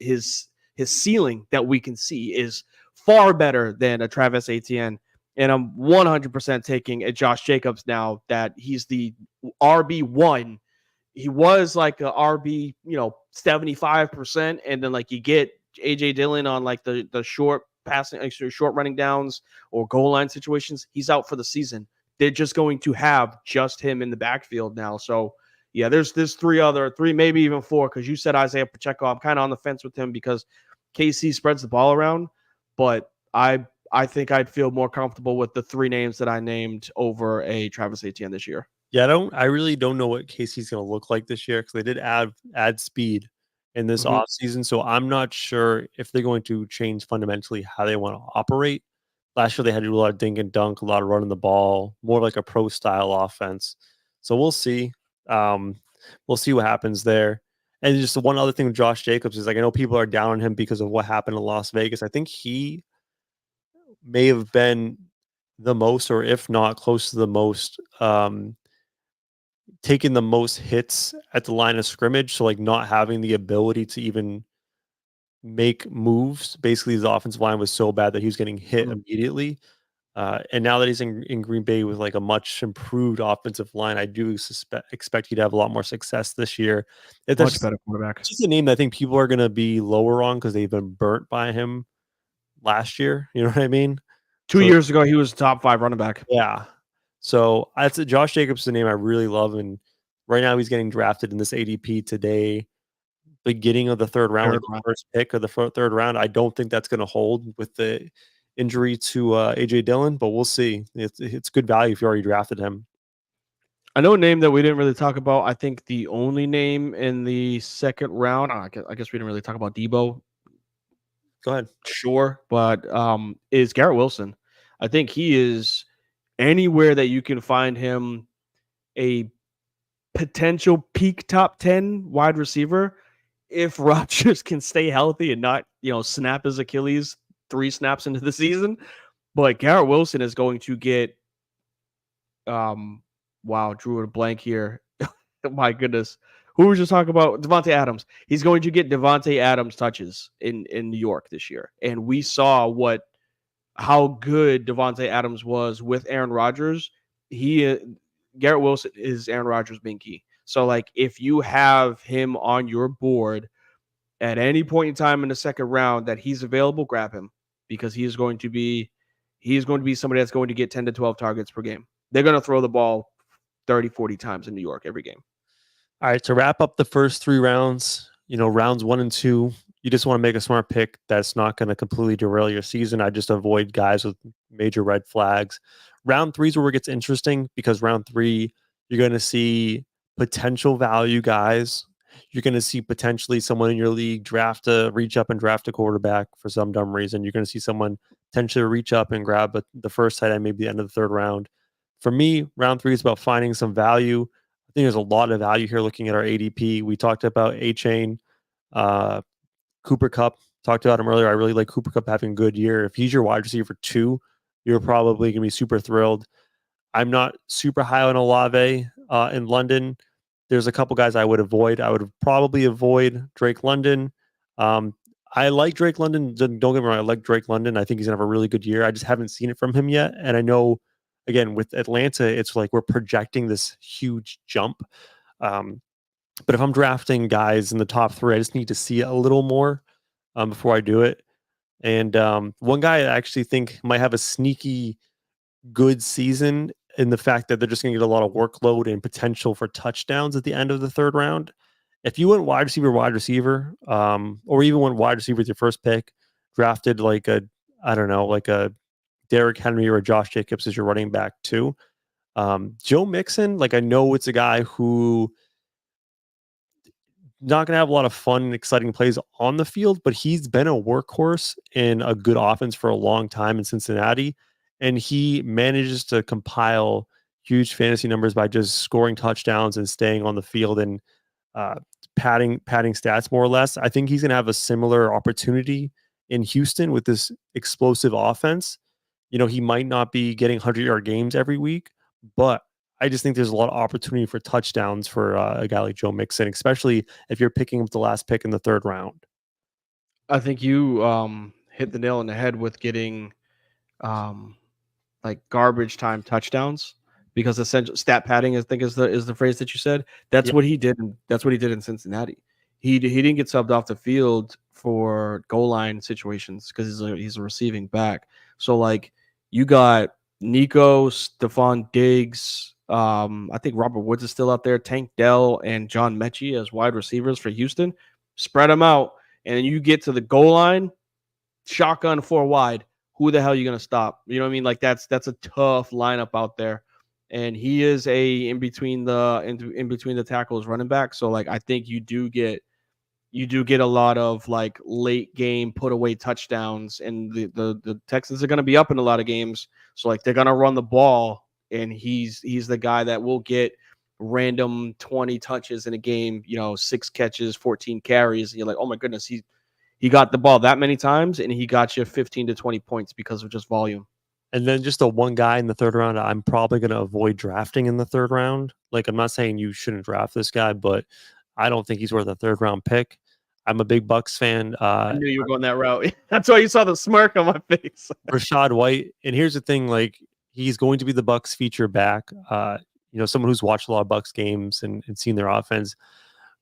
ceiling that we can see is far better than a Travis Etienne. And I'm 100% taking a Josh Jacobs now that he's the RB1. He was like a RB, 75%. And then like you get AJ Dillon on like the short passing, like short running downs or goal line situations. He's out for the season. They're just going to have just him in the backfield now. So yeah, there's three, maybe even 4, because you said Isaiah Pacheco. I'm kind of on the fence with him because KC spreads the ball around, but I think I'd feel more comfortable with the 3 names that I named over a Travis Etienne this year. Yeah, I really don't know what KC's going to look like this year because they did add speed in this offseason. So I'm not sure if they're going to change fundamentally how they want to operate. Last year they had to do a lot of dink and dunk, a lot of running the ball, more like a pro style offense. So we'll see. We'll see what happens there. And just one other thing with Josh Jacobs is like I know people are down on him because of what happened in Las Vegas. I think he may have been the most, or if not close to the most, taking the most hits at the line of scrimmage. So like not having the ability to even make moves. Basically, his offensive line was so bad that he was getting hit immediately. And now that he's in Green Bay with like a much improved offensive line, I do expect you to have a lot more success this year. Much better quarterback. It's just a name that I think people are going to be lower on because they've been burnt by him last year. You know what I mean? 2 years ago, he was top 5 running back. Yeah. So that's Josh Jacobs is a name I really love. And right now he's getting drafted in this ADP today, beginning of the 3rd round, like the first pick of the 3rd round. I don't think that's going to hold with the injury to AJ Dillon, but we'll see. It's good value if you already drafted him. I know a name that we didn't really talk about. I think the only name in the 2nd round, I guess we didn't really talk about Debo. Go ahead. Sure, but is Garrett Wilson. I think he is anywhere that you can find him a potential peak top 10 wide receiver if Rodgers can stay healthy and not, snap his Achilles 3 snaps into the season. But Garrett Wilson is going to get wow, drew a blank here. My goodness. Who was just talking about? Devontae Adams. He's going to get Devontae Adams touches in New York this year. And we saw how good Devontae Adams was with Aaron Rodgers. Garrett Wilson is Aaron Rodgers being key. So, like, if you have him on your board at any point in time in the 2nd round that he's available, grab him because he is going to be somebody that's going to get 10 to 12 targets per game. They're going to throw the ball 30, 40 times in New York every game. All right, to wrap up the first 3 rounds, rounds 1 and 2, you just want to make a smart pick that's not going to completely derail your season. I just avoid guys with major red flags. Round 3 is where it gets interesting because round 3, you're going to see potential value guys. You're going to see potentially someone in your league reach up and draft a quarterback for some dumb reason. You're going to see someone potentially reach up and grab the first tight end, maybe the end of the 3rd round. For me, round 3 is about finding some value. I think there's a lot of value here looking at our ADP. We talked about A-Chain, Cooper Kupp. Talked about him earlier. I really like Cooper Kupp having a good year. If he's your wide receiver 2, you're probably going to be super thrilled. I'm not super high on Olave in London. There's a couple guys I would avoid. I would probably avoid Drake London. I like Drake London. Don't get me wrong. I like Drake London. I think he's going to have a really good year. I just haven't seen it from him yet. And I know, again, with Atlanta, it's like we're projecting this huge jump. But if I'm drafting guys in the top 3, I just need to see it a little more before I do it. And one guy I actually think might have a sneaky good season in the fact that they're just going to get a lot of workload and potential for touchdowns at the end of the 3rd round. If you went wide receiver, or even went wide receiver with your first pick, drafted like a Derrick Henry or a Josh Jacobs as your running back too. Joe Mixon, like I know it's a guy who not going to have a lot of fun and exciting plays on the field, but he's been a workhorse in a good offense for a long time in Cincinnati. And he manages to compile huge fantasy numbers by just scoring touchdowns and staying on the field and padding stats more or less. I think he's going to have a similar opportunity in Houston with this explosive offense. He might not be getting 100-yard games every week, but I just think there's a lot of opportunity for touchdowns for a guy like Joe Mixon, especially if you're picking up the last pick in the 3rd round. I think you hit the nail on the head with getting like garbage time touchdowns, because essential stat padding, I think, is the phrase that you said. That's what he did. That's what he did in Cincinnati. He didn't get subbed off the field for goal line situations because he's a receiving back. So like you got Nico, Stephon Diggs. I think Robert Woods is still out there. Tank Dell and John Mechie as wide receivers for Houston. Spread them out, and then you get to the goal line, shotgun 4 wide. Who the hell are you gonna stop? You know what I mean? Like that's a tough lineup out there, and he is in between the tackles running back. So like I think you do get a lot of like late game put away touchdowns, and the Texans are gonna be up in a lot of games. So like they're gonna run the ball, and he's the guy that will get random 20 touches in a game. 6 catches, 14 carries, and you're like, oh my goodness, he got the ball that many times, and he got you 15 to 20 points because of just volume. And then just the one guy in the 3rd round, I'm probably going to avoid drafting in the 3rd round. Like, I'm not saying you shouldn't draft this guy, but I don't think he's worth a 3rd round pick. I'm a big Bucs fan. I knew you were going that route. That's why you saw the smirk on my face. Rachaad White. And here's the thing, like, he's going to be the Bucs feature back. Someone who's watched a lot of Bucs games and seen their offense.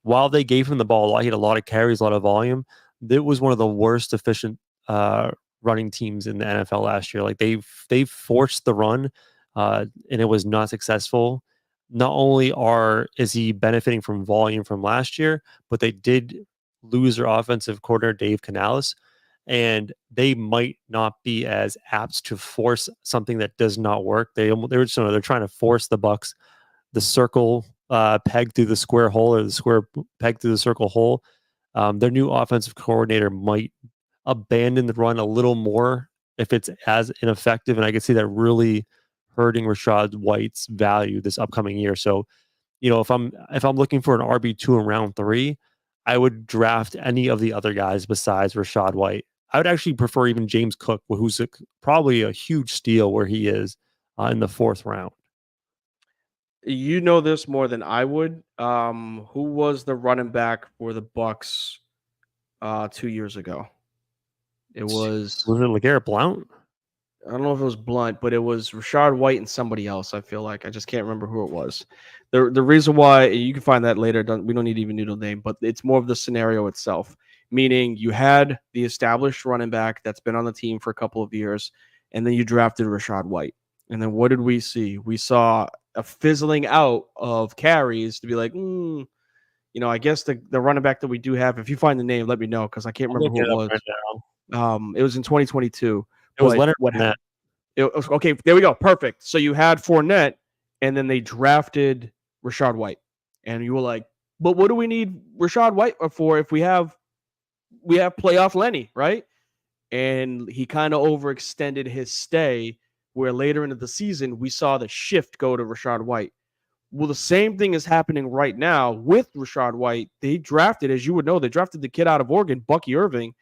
While they gave him the ball a lot, he had a lot of carries, a lot of volume. It was one of the worst efficient running teams in the NFL last year. Like they forced the run, and it was not successful. Not only is he benefiting from volume from last year, but they did lose their offensive coordinator Dave Canales, and they might not be as apt to force something that does not work. They're trying to force the Bucs, the circle peg through the square hole, or the square peg through the circle hole. Their new offensive coordinator might abandon the run a little more if it's as ineffective, and I can see that really hurting Rachaad White's value this upcoming year. So, if I'm looking for an RB2 in round 3, I would draft any of the other guys besides Rachaad White. I would actually prefer even James Cook, who's probably a huge steal where he is in the 4th round. You know this more than I would. Who was the running back for the Bucs 2 years ago? Was it LeGarrette Blount? I don't know if it was Blunt, but it was Rachaad White and somebody else. I feel like I just can't remember who it was. The reason why, you can find that later. We don't need to even know the name, but it's more of the scenario itself. Meaning you had the established running back that's been on the team for a couple of years, and then you drafted Rachaad White. And then what did we see? We saw a fizzling out of carries to be like, I guess the running back that we do have, if you find the name, let me know, because I can't remember who it was. Right, it was in 2022. It was Leonard Fournette. Okay, there we go. Perfect. So you had Fournette, and then they drafted Rachaad White. And you were like, but what do we need Rachaad White for if we have playoff Lenny, right? And he kind of overextended his stay, where later into the season, we saw the shift go to Rachaad White. Well, the same thing is happening right now with Rachaad White. They drafted, as you would know, the kid out of Oregon, Bucky Irving.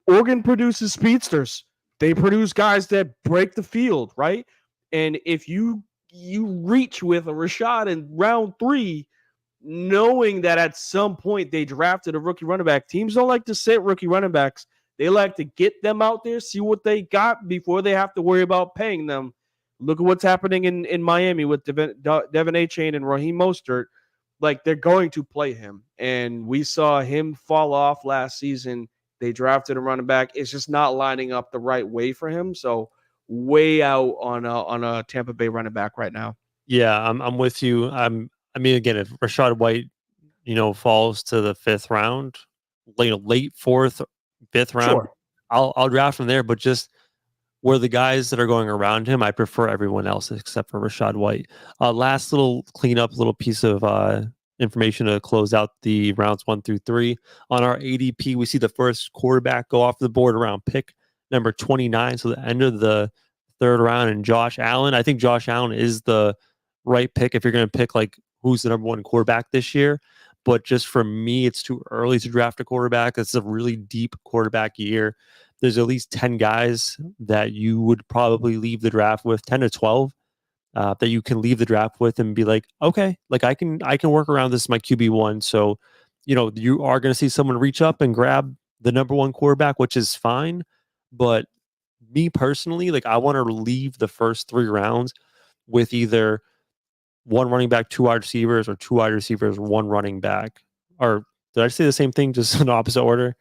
Oregon produces speedsters. They produce guys that break the field, right? And if you reach with a Rachaad in round 3, knowing that at some point they drafted a rookie running back, teams don't like to sit rookie running backs. They like to get them out there, see what they got before they have to worry about paying them. Look at what's happening in Miami with Devin Achane and Raheem Mostert. Like, they're going to play him. And we saw him fall off last season. They drafted a running back. It's just not lining up the right way for him. So way out on a Tampa Bay running back right now. Yeah, I'm with you. Again, if Rachaad White, falls to the 5th round, late 4th, 5th round, sure, I'll draft him there. But just where the guys that are going around him, I prefer everyone else except for Rachaad White. Last little cleanup, little piece of information to close out the rounds 1 through 3. On our ADP, we see the first quarterback go off the board around pick number 29. So the end of the 3rd round, and Josh Allen. I think Josh Allen is the right pick if you're going to pick like who's the number one quarterback this year. But just for me, it's too early to draft a quarterback. It's a really deep quarterback year. There's at least 10 guys that you would probably leave the draft with, 10 to 12, that you can leave the draft with and be like, okay, like I can work around this, my QB1. So, you are going to see someone reach up and grab the number one quarterback, which is fine. But me personally, like I want to leave the first 3 rounds with either one running back, 2 wide receivers, or 2 wide receivers, 1 running back. Or did I say the same thing, just in opposite order?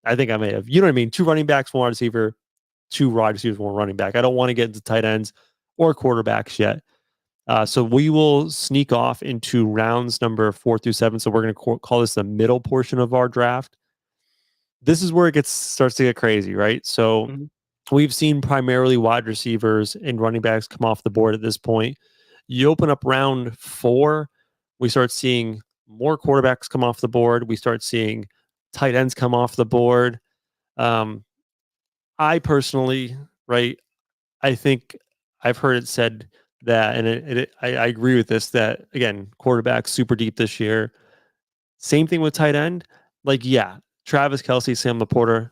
I think I may have. You know what I mean? 2 running backs, 1 wide receiver, 2 wide receivers, 1 running back. I don't want to get into tight ends or quarterbacks yet. So we will sneak off into rounds number 4 through 7. So we're going to call this the middle portion of our draft. This is where it starts to get crazy, right? So we've seen primarily wide receivers and running backs come off the board at this point. You open up round 4, we start seeing more quarterbacks come off the board. We start seeing tight ends come off the board. I personally, right, I think I've heard it said that, and I agree with this, that, again, quarterback super deep this year. Same thing with tight end. Like, yeah, Travis Kelce, Sam Laporta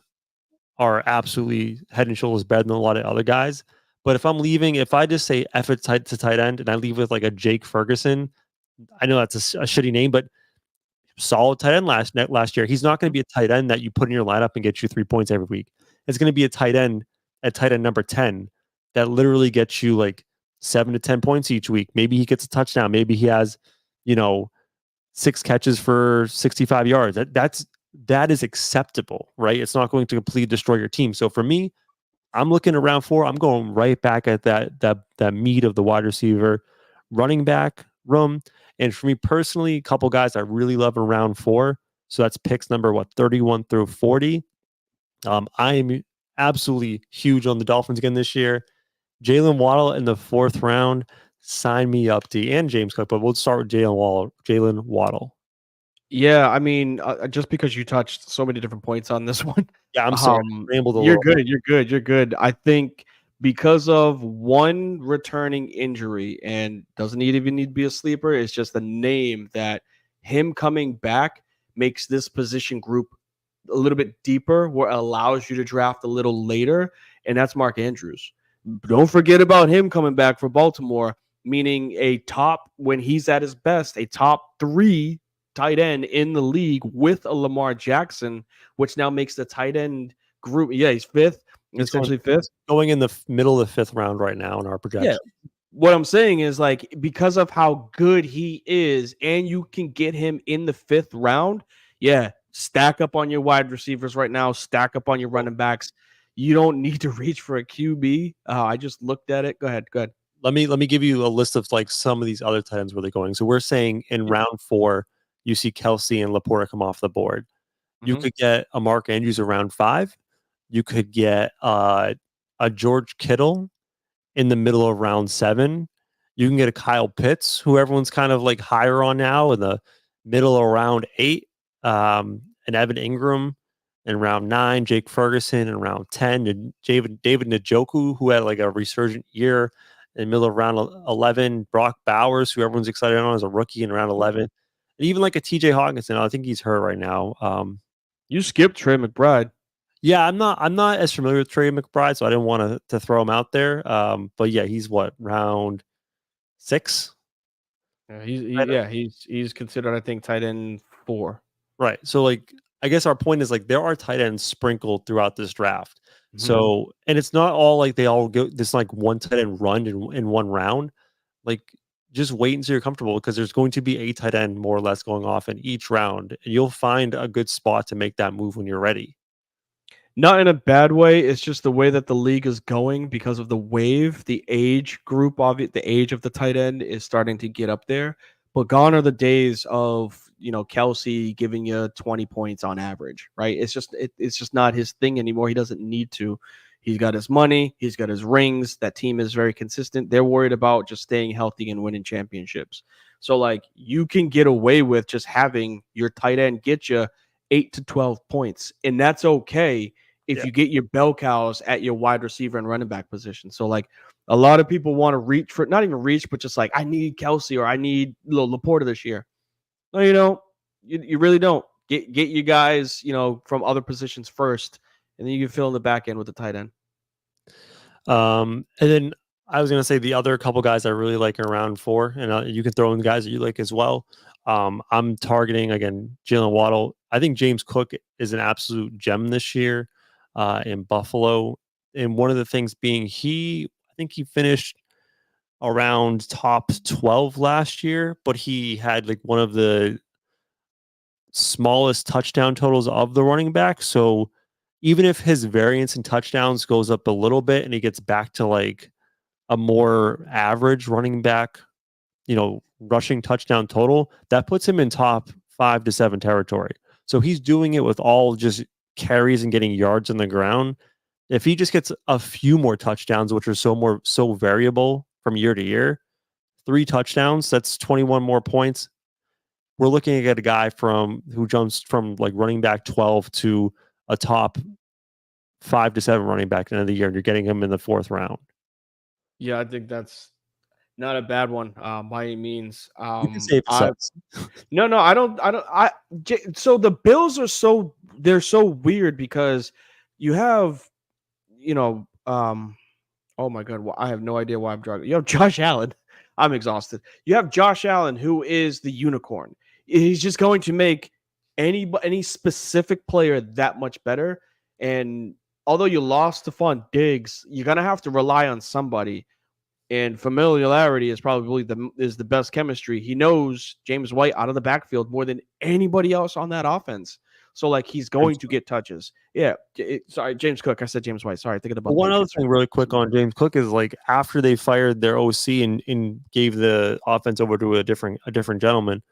are absolutely head and shoulders better than a lot of other guys. But if I just say F it to tight end and I leave with like a Jake Ferguson, I know that's a shitty name, but solid tight end last year. He's not going to be a tight end that you put in your lineup and get you 3 points every week. It's going to be a tight end number 10 that literally gets you like 7 to 10 points each week. Maybe he gets a touchdown. Maybe he has, 6 catches for 65 yards. That is acceptable, right? It's not going to completely destroy your team. So for me, I'm looking at round 4. I'm going right back at that meat of the wide receiver running back room. And for me personally, a couple guys I really love in round 4. So that's picks number 31 through 40. I am absolutely huge on the Dolphins again this year. Jalen Waddle in the 4th round. Sign me up, D, and James Cook. But we'll start with Jalen Waddle. Yeah, I mean, just because you touched so many different points on this one. Yeah, I'm sorry. Rambled a you're little. good. You're good. I think because of one returning injury, and doesn't even need to be a sleeper, it's just a name that him coming back makes this position group a little bit deeper, where it allows you to draft a little later, and that's Mark Andrews. Don't forget about him coming back for Baltimore, meaning when he's at his best, a top 3 tight end in the league with a Lamar Jackson, which now makes the tight end group. Yeah, he's 5th, essentially 5th. Going in the middle of the 5th round right now in our projection. Yeah. What I'm saying is, like, because of how good he is, and you can get him in the 5th round, yeah, stack up on your wide receivers right now, stack up on your running backs. You don't need to reach for a QB. I just looked at it. Go ahead. Let me give you a list of like some of these other tight ends where they're going. So we're saying in round 4, you see Kelce and Laporta come off the board. You could get a Mark Andrews around 5. You could get a George Kittle in the middle of round 7. You can get a Kyle Pitts, who everyone's kind of like higher on now, in the middle of round 8. And Evan Ingram in round 9. Jake Ferguson in round 10. And David Njoku, who had like a resurgent year in the middle of round 11. Brock Bowers, who everyone's excited on as a rookie in round 11. And even like a TJ Hawkinson, I think he's hurt right now. You skipped Trey McBride. Yeah, I'm not as familiar with Trey McBride, so I didn't want to throw him out there. But yeah, he's round 6? Yeah, he's considered, I think, tight end 4. Right. So like, I guess our point is like there are tight ends sprinkled throughout this draft. So, and it's not all like they all go this like one tight end run in one round. Like, just wait until you're comfortable, because there's going to be a tight end more or less going off in each round, and you'll find a good spot to make that move when you're ready. Not in a bad way. It's just the way that the league is going because of the wave, the age group of it, the age of the tight end is starting to get up there. But gone are the days of, Kelce giving you 20 points on average, right? It's just not his thing anymore. He doesn't need to. He's got his money. He's got his rings. That team is very consistent. They're worried about just staying healthy and winning championships. So, like, you can get away with just having your tight end get you 8 to 12 points, and that's okay if you get your bell cows at your wide receiver and running back position. So, like, A lot of people want to reach for, not even reach, but just like, I need Kelsey or I need Laporta this year. No, you don't. You really don't. Get you guys, from other positions first, and then you can fill in the back end with the tight end. And then I was gonna say the other couple guys I really like in round 4, and you can throw in guys that you like as well. I'm targeting again Jalen Waddle. I think James Cook is an absolute gem this year in Buffalo, and one of the things being I think he finished around top 12 last year, but he had like one of the smallest touchdown totals of the running back. So even if his variance in touchdowns goes up a little bit and he gets back to like a more average running back, rushing touchdown total, that puts him in top 5 to 7 territory. So he's doing it with all just carries and getting yards on the ground. If he just gets a few more touchdowns, which are so variable from year to year, 3 touchdowns, that's 21 more points. We're looking at a guy who jumps from like running back 12 to a top 5 to 7 running back at the end of the year, and you're getting him in the 4th round. Yeah, I think that's not a bad one by any means. You can save sets. No, I don't. So the Bills are they're so weird because you have, oh my God, I have no idea why I'm driving. You have Josh Allen. I'm exhausted. You have Josh Allen, who is the unicorn. He's just going to make any specific player that much better. And although you lost Stephon Diggs, you're gonna have to rely on somebody. And familiarity is probably the best chemistry. He knows James White out of the backfield more than anybody else on that offense. So, like, he's going to get touches. Yeah. Sorry, James Cook. I said James White. Sorry, thinking about one other thing really quick on James Cook is, like, after they fired their OC and gave the offense over to a different gentleman,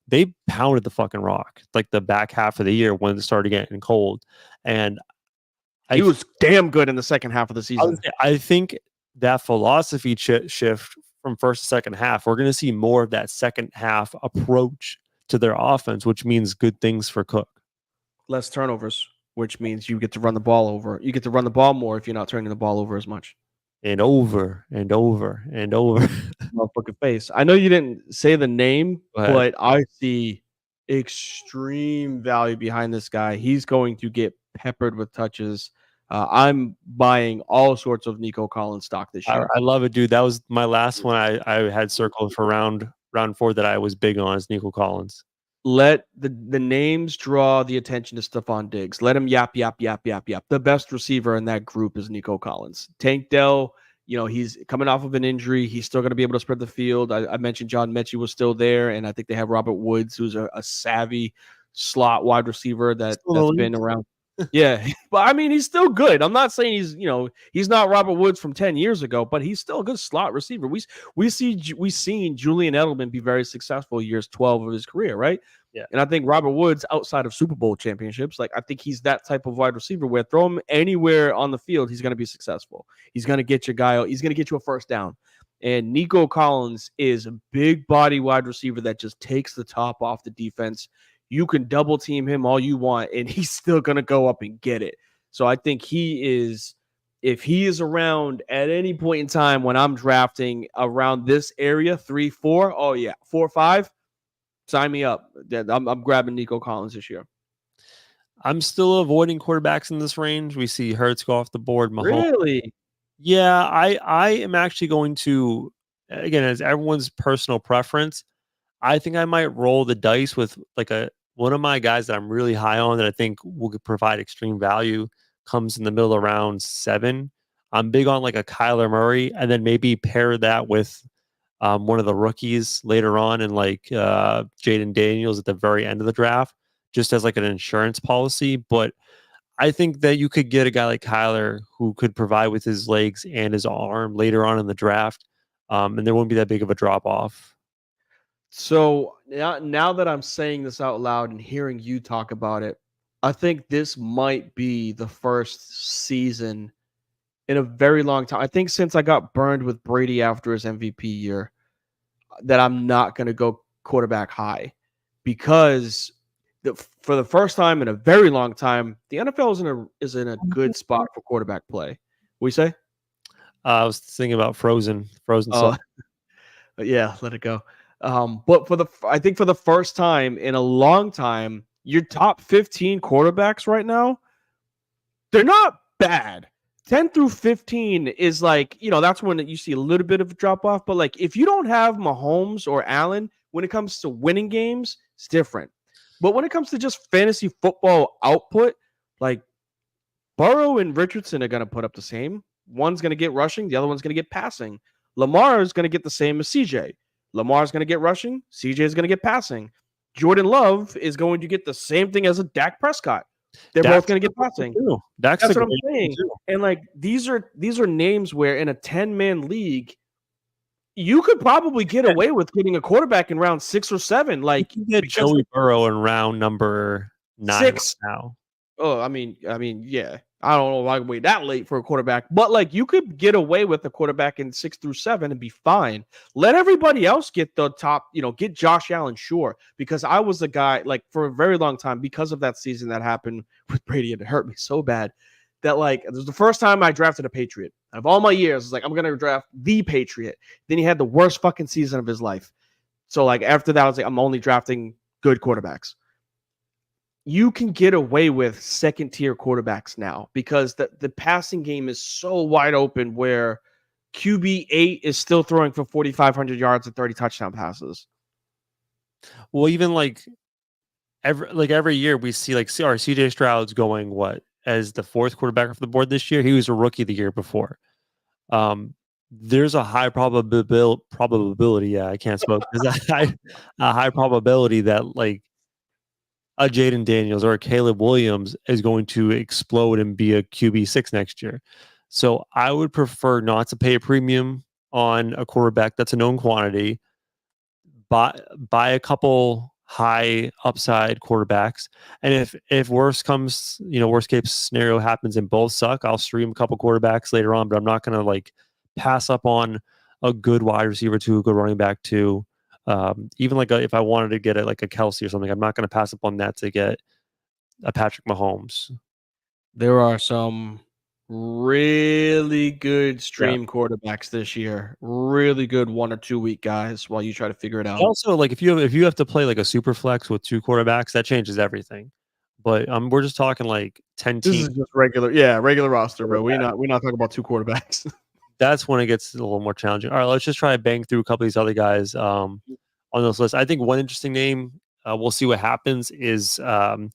they pounded the fucking rock like the back half of the year when it started getting cold. And he was damn good in the second half of the season. I think that philosophy shift from first to second half, we're going to see more of that second half approach to their offense, which means good things for Cook. Less turnovers, which means you get to run the ball over. You get to run the ball more if you're not turning the ball over as much. And over and over and over. Motherfucking face. I know you didn't say the name, but I see extreme value behind this guy. He's going to get peppered with touches. I'm buying all sorts of Nico Collins stock this year. I love it, dude. That was my last one I had circled for round 4 that I was big on is Nico Collins. Let the names draw the attention to Stephon Diggs. Let him yap. The best receiver in that group is Nico Collins. Tank Dell, he's coming off of an injury. He's still going to be able to spread the field. I mentioned John Mechie was still there, and I think they have Robert Woods, who's a savvy slot wide receiver that's been around. Yeah, but I mean, he's still good. I'm not saying he's not Robert Woods from 10 years ago, but he's still a good slot receiver. We've seen Julian Edelman be very successful years 12 of his career, right? Yeah. And I think Robert Woods, outside of Super Bowl championships, I think he's that type of wide receiver where throw him anywhere on the field, he's going to be successful. He's going to get your guy. He's going to get you a first down. And Nico Collins is a big body wide receiver that just takes the top off the defense. You can double team him all you want, and he's still going to go up and get it. So I think if he is around at any point in time when I'm drafting around this area, 3, 4, oh yeah, 4, 5, sign me up. I'm grabbing Nico Collins this year. I'm still avoiding quarterbacks in this range. We see Hurts go off the board. Mahomes. Really? Yeah, I am actually going to, again, as everyone's personal preference, I think I might roll the dice with one of my guys that I'm really high on that I think will provide extreme value comes in the middle of round 7. I'm big on like a Kyler Murray, and then maybe pair that with one of the rookies later on, and Jaden Daniels at the very end of the draft, just as like an insurance policy. But I think that you could get a guy like Kyler who could provide with his legs and his arm later on in the draft, and there won't be that big of a drop off. So now that I'm saying this out loud and hearing you talk about it, I think this might be the first season in a very long time. I think since I got burned with Brady after his MVP year, that I'm not going to go quarterback high, because for the first time in a very long time, the NFL is in a good spot for quarterback play. What do you say? I was thinking about Frozen Oh, song. yeah, let it go. But I think for the first time in a long time, your top 15 quarterbacks right now, they're not bad. 10 through 15 is like, that's when you see a little bit of a drop off. But like, if you don't have Mahomes or Allen, when it comes to winning games, it's different. But when it comes to just fantasy football output, like Burrow and Richardson are going to put up the same. One's going to get rushing, the other one's going to get passing. Lamar is going to get the same as CJ. Lamar's going to get rushing, CJ is going to get passing. Jordan Love is going to get the same thing as a Dak Prescott. They're both going to get passing. That's what I'm saying. And like these are names where in a 10-man league, you could probably get away with getting a quarterback in round 6 or 7. Like you can get Joey Burrow in round number 9 6 now. Oh, I mean, yeah. I don't know why I wait that late for a quarterback, but like you could get away with a quarterback in 6 through 7 and be fine. Let everybody else get the top, get Josh Allen, sure. Because I was the guy, like for a very long time, because of that season that happened with Brady, and it hurt me so bad that like it was the first time I drafted a Patriot. Out of all my years, it's like I'm gonna draft the Patriot. Then he had the worst fucking season of his life. So like after that, I was like, I'm only drafting good quarterbacks. You can get away with second tier quarterbacks now because the passing game is so wide open where QB8 is still throwing for 4,500 yards and 30 touchdown passes. Well, even like every year we see like our CJ Stroud's going as the 4th quarterback off the board this year. He was a rookie the year before. There's a high probability. Yeah, I can't smoke. There's a high probability that like a Jaden Daniels or a Caleb Williams is going to explode and be a QB6 next year. So I would prefer not to pay a premium on a quarterback that's a known quantity. Buy a couple high upside quarterbacks, and if worst case scenario happens and both suck, I'll stream a couple quarterbacks later on. But I'm not going to like pass up on a good wide receiver too, a good running back too. Even like if I wanted to get like a Kelsey or something, I'm not going to pass up on that to get a Patrick Mahomes. There are some really good stream quarterbacks this year. Really good 1 or 2 week guys while you try to figure it out. Also, like if you have to play like a super flex with 2 quarterbacks, that changes everything. But we're just talking like 10 teams. This is just regular roster, bro. We're not talking about 2 quarterbacks. That's when it gets a little more challenging. All right, let's just try to bang through a couple of these other guys on this list. I think one interesting name, we'll see what happens, is Brandon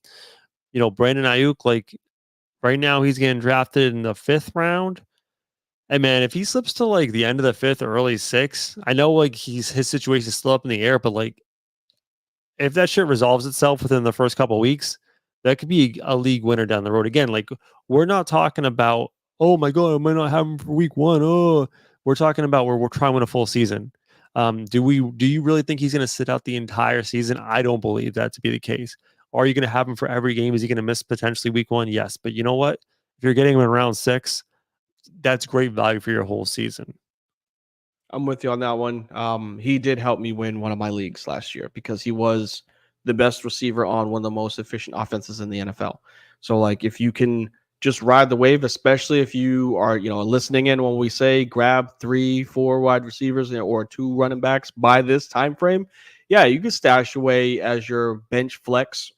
Ayuk. Like right now, he's getting drafted in the 5th round. And man, if he slips to like the end of the 5th or early 6th, I know like his situation is still up in the air, but like if that shit resolves itself within the first couple of weeks, that could be a league winner down the road. Again, like we're not talking about, oh my God, I might not have him for week 1. Oh, we're talking about where we're trying to win a full season. Do you really think he's going to sit out the entire season? I don't believe that to be the case. Are you going to have him for every game? Is he going to miss potentially week 1? Yes. But you know what? If you're getting him in round 6, that's great value for your whole season. I'm with you on that one. He did help me win one of my leagues last year because he was the best receiver on one of the most efficient offenses in the NFL. So like if you can just ride the wave, especially if you are, listening in when we say grab 3-4 wide receivers or 2 running backs by this time frame, yeah, you can stash away as your bench flex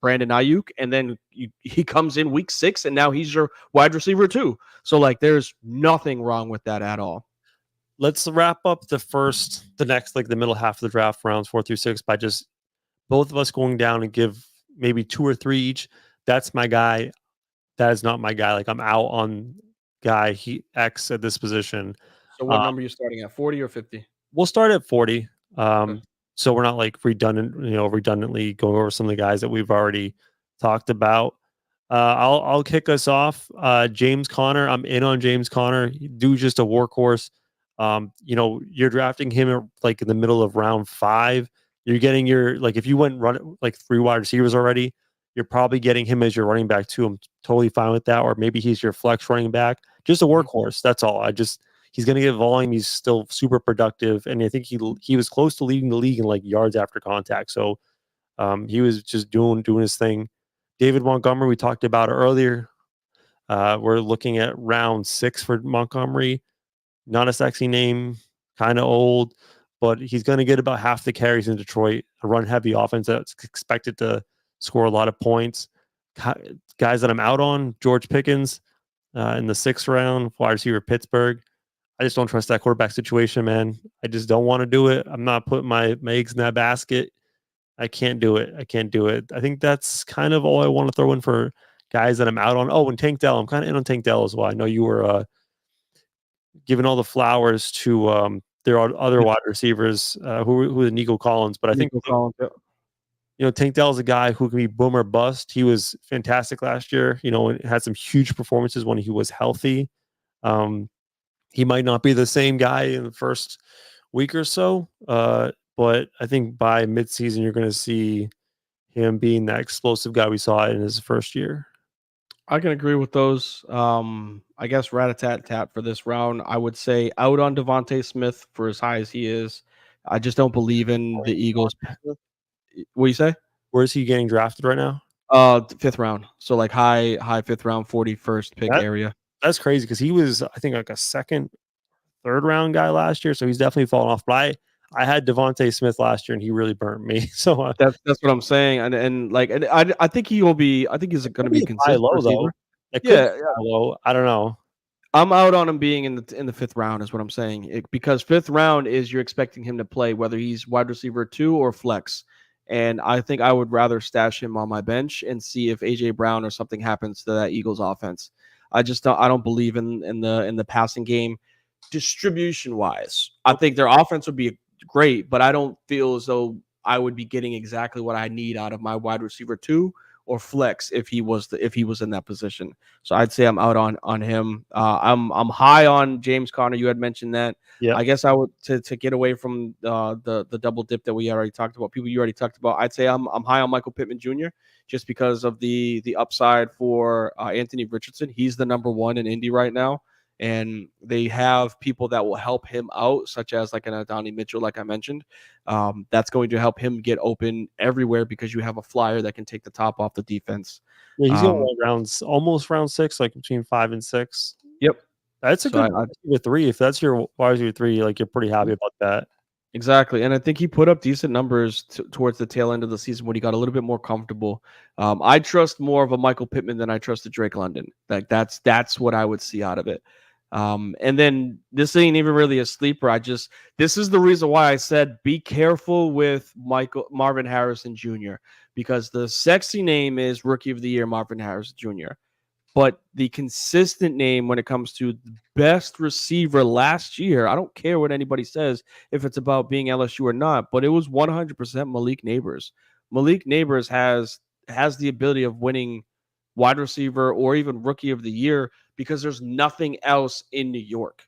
Brandon Ayuk, and then he comes in week 6, and now he's your wide receiver too. So like, there's nothing wrong with that at all. Let's wrap up the next, like the middle half of the draft, rounds 4 through 6, by just both of us going down and give maybe 2 or 3 each. That's my guy. That is not my guy. Like I'm out on guy X at this position. So what number are you starting at, 40 or 50? We'll start at 40. Okay. So we're not like redundantly going over some of the guys that we've already talked about. I'll kick us off. James Conner. I'm in on James Conner. Dude's just a workhorse. You're drafting him like in the middle of round 5. You're getting if you went run like 3 wide receivers already, you're probably getting him as your running back too. I'm totally fine with that. Or maybe he's your flex running back. Just a workhorse. That's all. He's going to get volume. He's still super productive. And I think he was close to leading the league in like yards after contact. So he was just doing his thing. David Montgomery, we talked about earlier. We're looking at round 6 for Montgomery. Not a sexy name, kind of old, but he's going to get about half the carries in Detroit, a run-heavy offense that's expected to score a lot of points. Guys that I'm out on, George Pickens in the 6th round, wide receiver Pittsburgh. I just don't trust that quarterback situation, man. I just don't want to do it. I'm not putting my eggs in that basket. I can't do it. I think that's kind of all I want to throw in for guys that I'm out on. Oh, and Tank Dell. I'm kind of in on Tank Dell as well. I know you were giving all the flowers to their other wide receivers who are Nico Collins, but I think Collins, Tank Dell is a guy who can be boom or bust. He was fantastic last year. Had some huge performances when he was healthy. He might not be the same guy in the first week or so, but I think by midseason you're going to see him being that explosive guy we saw in his first year. I can agree with those. I guess rat-a-tat-tat for this round. I would say out on Devontae Smith for as high as he is. I just don't believe in the Eagles. What do you say? Where is he getting drafted right now? 5th round. So like high 5th round, 41st pick area. That's crazy because he was, I think, like a 2nd, 3rd round guy last year. So he's definitely fallen off. But I had Devontae Smith last year and he really burnt me. So that's what I'm saying. And I think he will be. I think he's going to be consistent. Low though. Yeah, low. I don't know. I'm out on him being in the 5th round is what I'm saying. Because 5th round is you're expecting him to play whether he's wide receiver 2 or flex. And I think I would rather stash him on my bench and see if AJ Brown or something happens to that Eagles offense. I don't believe in the passing game distribution wise. I think their offense would be great, but I don't feel as though I would be getting exactly what I need out of my wide receiver 2 or flex if he was in that position. So I'd say I'm out on him. I'm high on James Conner. You had mentioned that. Yeah. I guess I would to get away from the double dip that we already talked about. People you already talked about. I'd say I'm high on Michael Pittman Jr. just because of the upside for Anthony Richardson. He's the number 1 in Indy right now. And they have people that will help him out, such as like an Adonai Mitchell, like I mentioned. That's going to help him get open everywhere because you have a flyer that can take the top off the defense. Yeah, he's going almost round 6, like between 5 and 6. Yep, that's a good with 3. If that's your wide receiver 3, like you're pretty happy about that. Exactly, and I think he put up decent numbers towards the tail end of the season when he got a little bit more comfortable. I trust more of a Michael Pittman than I trust a Drake London. Like that's what I would see out of it. And then this ain't even really a sleeper. This is the reason why I said be careful with Marvin Harrison Jr. because the sexy name is Rookie of the Year Marvin Harrison Jr. But the consistent name when it comes to the best receiver last year, I don't care what anybody says if it's about being LSU or not, but it was 100% Malik Neighbors. Malik Neighbors has the ability of winning wide receiver or even Rookie of the Year because there's nothing else in New York.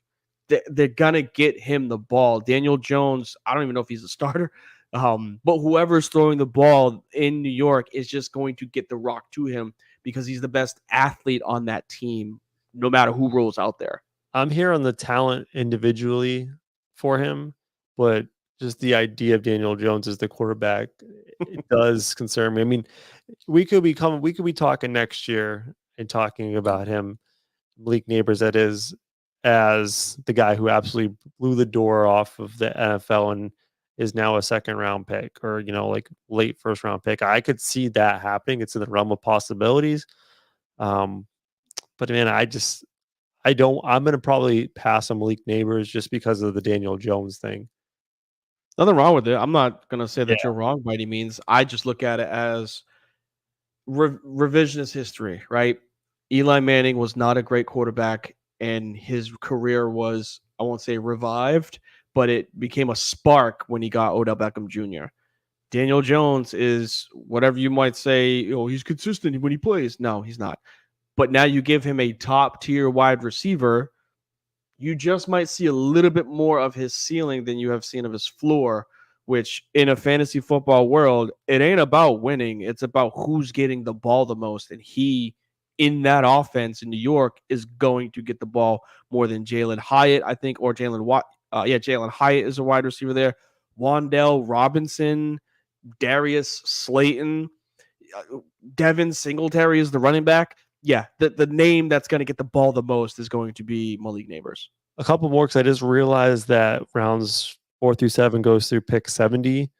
They're going to get him the ball. Daniel Jones, I don't even know if he's a starter, but whoever's throwing the ball in New York is just going to get the rock to him because he's the best athlete on that team, no matter who rolls out there. I'm here on the talent individually for him, but just the idea of Daniel Jones as the quarterback, it does concern me. I mean, we could be talking next year and talking about him, Malik Neighbors, that is, as the guy who absolutely blew the door off of the NFL and is now a 2nd round pick or, like late 1st round pick. I could see that happening. It's in the realm of possibilities. But man, I'm going to probably pass on Malik Neighbors just because of the Daniel Jones thing. Nothing wrong with it. I'm not going to say that you're wrong by any means. I just look at it as revisionist history, right? Eli Manning was not a great quarterback and his career was, I won't say revived, but it became a spark when he got Odell Beckham Jr. Daniel Jones is whatever you might say, he's consistent when he plays. No, he's not. But now you give him a top tier wide receiver, you just might see a little bit more of his ceiling than you have seen of his floor, which in a fantasy football world, it ain't about winning. It's about who's getting the ball the most. And he, in that offense in New York, is going to get the ball more than Jalen Hyatt, I think, or Jalen Watt. Jalen Hyatt is a wide receiver there. Wan'Dale Robinson, Darius Slayton, Devin Singletary is the running back. Yeah, the name that's going to get the ball the most is going to be Malik Neighbors. a couple more because I just realized that rounds 4 through 7 goes through pick 70.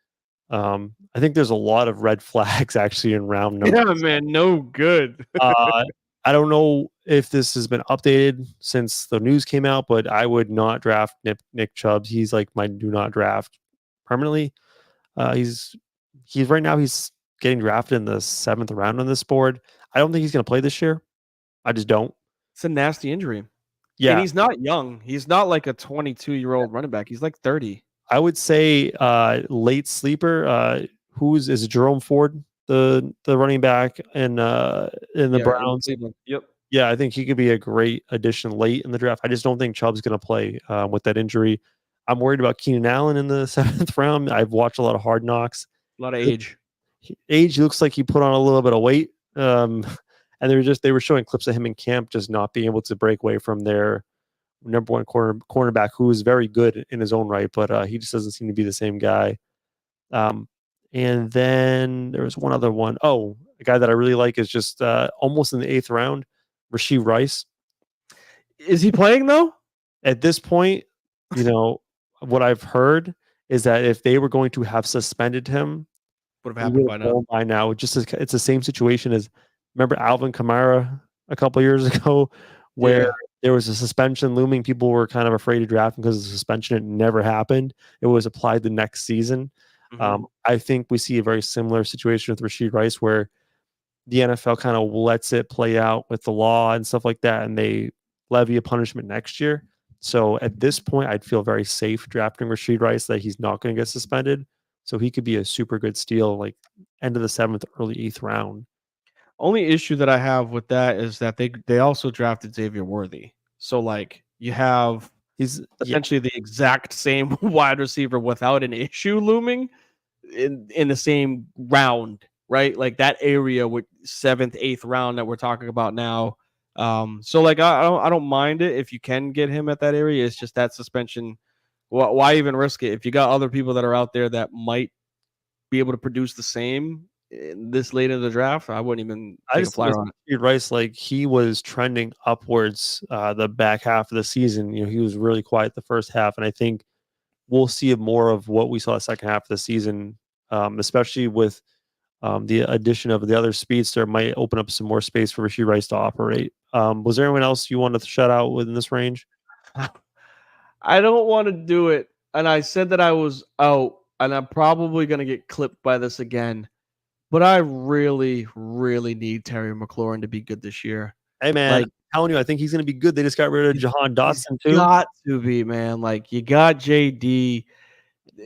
I think there's a lot of red flags actually in round number. Yeah, man, no good. I don't know if this has been updated since the news came out, but I would not draft Nick Chubb. He's like my do not draft permanently. He's right now he's getting drafted in the 7th round on this board. I don't think he's going to play this year. I just don't. It's a nasty injury. Yeah, And he's not young. He's not like a 22-year-old running back. He's like 30. I would say late sleeper. Is it Jerome Ford, the running back in the Browns? Yep. Yeah, I think he could be a great addition late in the draft. I just don't think Chubb's going to play with that injury. I'm worried about Keenan Allen in the 7th round. I've watched a lot of Hard Knocks. A lot of age. He looks like he put on a little bit of weight. And they were showing clips of him in camp just not being able to break away from their number one cornerback, who is very good in his own right, but he just doesn't seem to be the same guy. And then there was one other one. Oh, a guy that I really like is just almost in the 8th round, Rashee Rice. Is he playing though? At this point, what I've heard is that if they were going to have suspended him, would have happened by now. It's the same situation as, remember Alvin Kamara a couple years ago, where there was a suspension looming. People were kind of afraid to draft him because of the suspension. It never happened. It was applied the next season. Mm-hmm. I think we see a very similar situation with Rashee Rice, where the NFL kind of lets it play out with the law and stuff like that, and they levy a punishment next year. So at this point, I'd feel very safe drafting Rashee Rice, that he's not going to get suspended. So he could be a super good steal, like end of the 7th, early 8th round. Only issue that I have with that is that they also drafted Xavier Worthy. So like you have he's essentially the exact same wide receiver without an issue looming in the same round, right? Like that area with 7th, 8th round that we're talking about now. So like I don't mind it if you can get him at that area. It's just that suspension. Why even risk it if you got other people that are out there that might be able to produce the same this late in the draft? I wouldn't even take a flyer on it. Rice, like he was trending upwards the back half of the season. He was really quiet the first half, and I think we'll see more of what we saw the second half of the season, especially with the addition of the other speedster. Might open up some more space for Rashee Rice to operate. Was there anyone else you wanted to shout out within this range? I don't want to do it, and I said that I was out, and I'm probably going to get clipped by this again, but I really, really need Terry McLaurin to be good this year. Hey, man, I'm telling you, I think he's going to be good. They just got rid of Jahan Dotson, too. Got to be, man. Like, you got JD.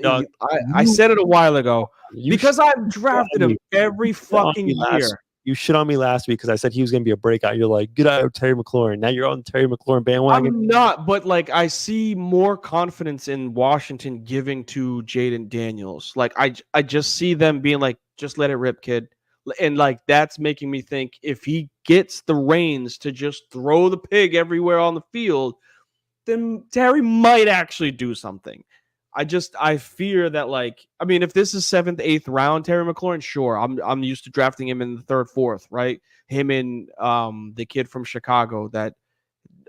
I said it a while ago, because I've drafted him every fucking year. You shit on me last week because I said he was going to be a breakout. You're like, get out of Terry McLaurin. Now you're on the Terry McLaurin bandwagon. I'm not, but like I see more confidence in Washington giving to Jaden Daniels. Like I just see them being like, just let it rip, kid. And like that's making me think if he gets the reins to just throw the pig everywhere on the field, then Terry might actually do something. I fear that, like, I mean, if this is 7th, 8th round, Terry McLaurin, sure. I'm used to drafting him in the 3rd, 4th, right? Him and the kid from Chicago that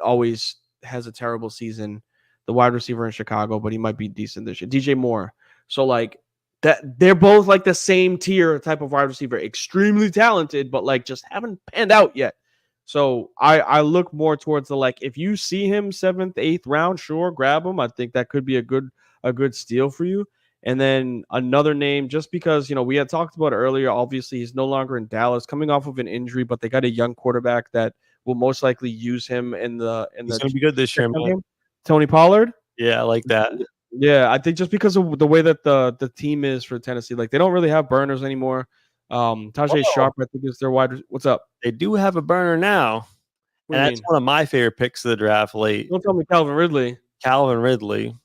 always has a terrible season, the wide receiver in Chicago, but he might be decent this year. DJ Moore. So like that, they're both like the same tier type of wide receiver, extremely talented, but like just haven't panned out yet. So I look more towards the, like, if you see him 7th, 8th round, sure, grab him. I think that could be a good steal for you. And then another name, just because, we had talked about it earlier, obviously he's no longer in Dallas, coming off of an injury, but they got a young quarterback that will most likely use him he's going to be good this year, man. Tony Pollard. Yeah, I like that. Yeah, I think just because of the way that the team is for Tennessee, like they don't really have burners anymore. Tajay Sharp, I think, is their wide. What's up? They do have a burner now. And that's one of my favorite picks of the draft late. Don't tell me Calvin Ridley.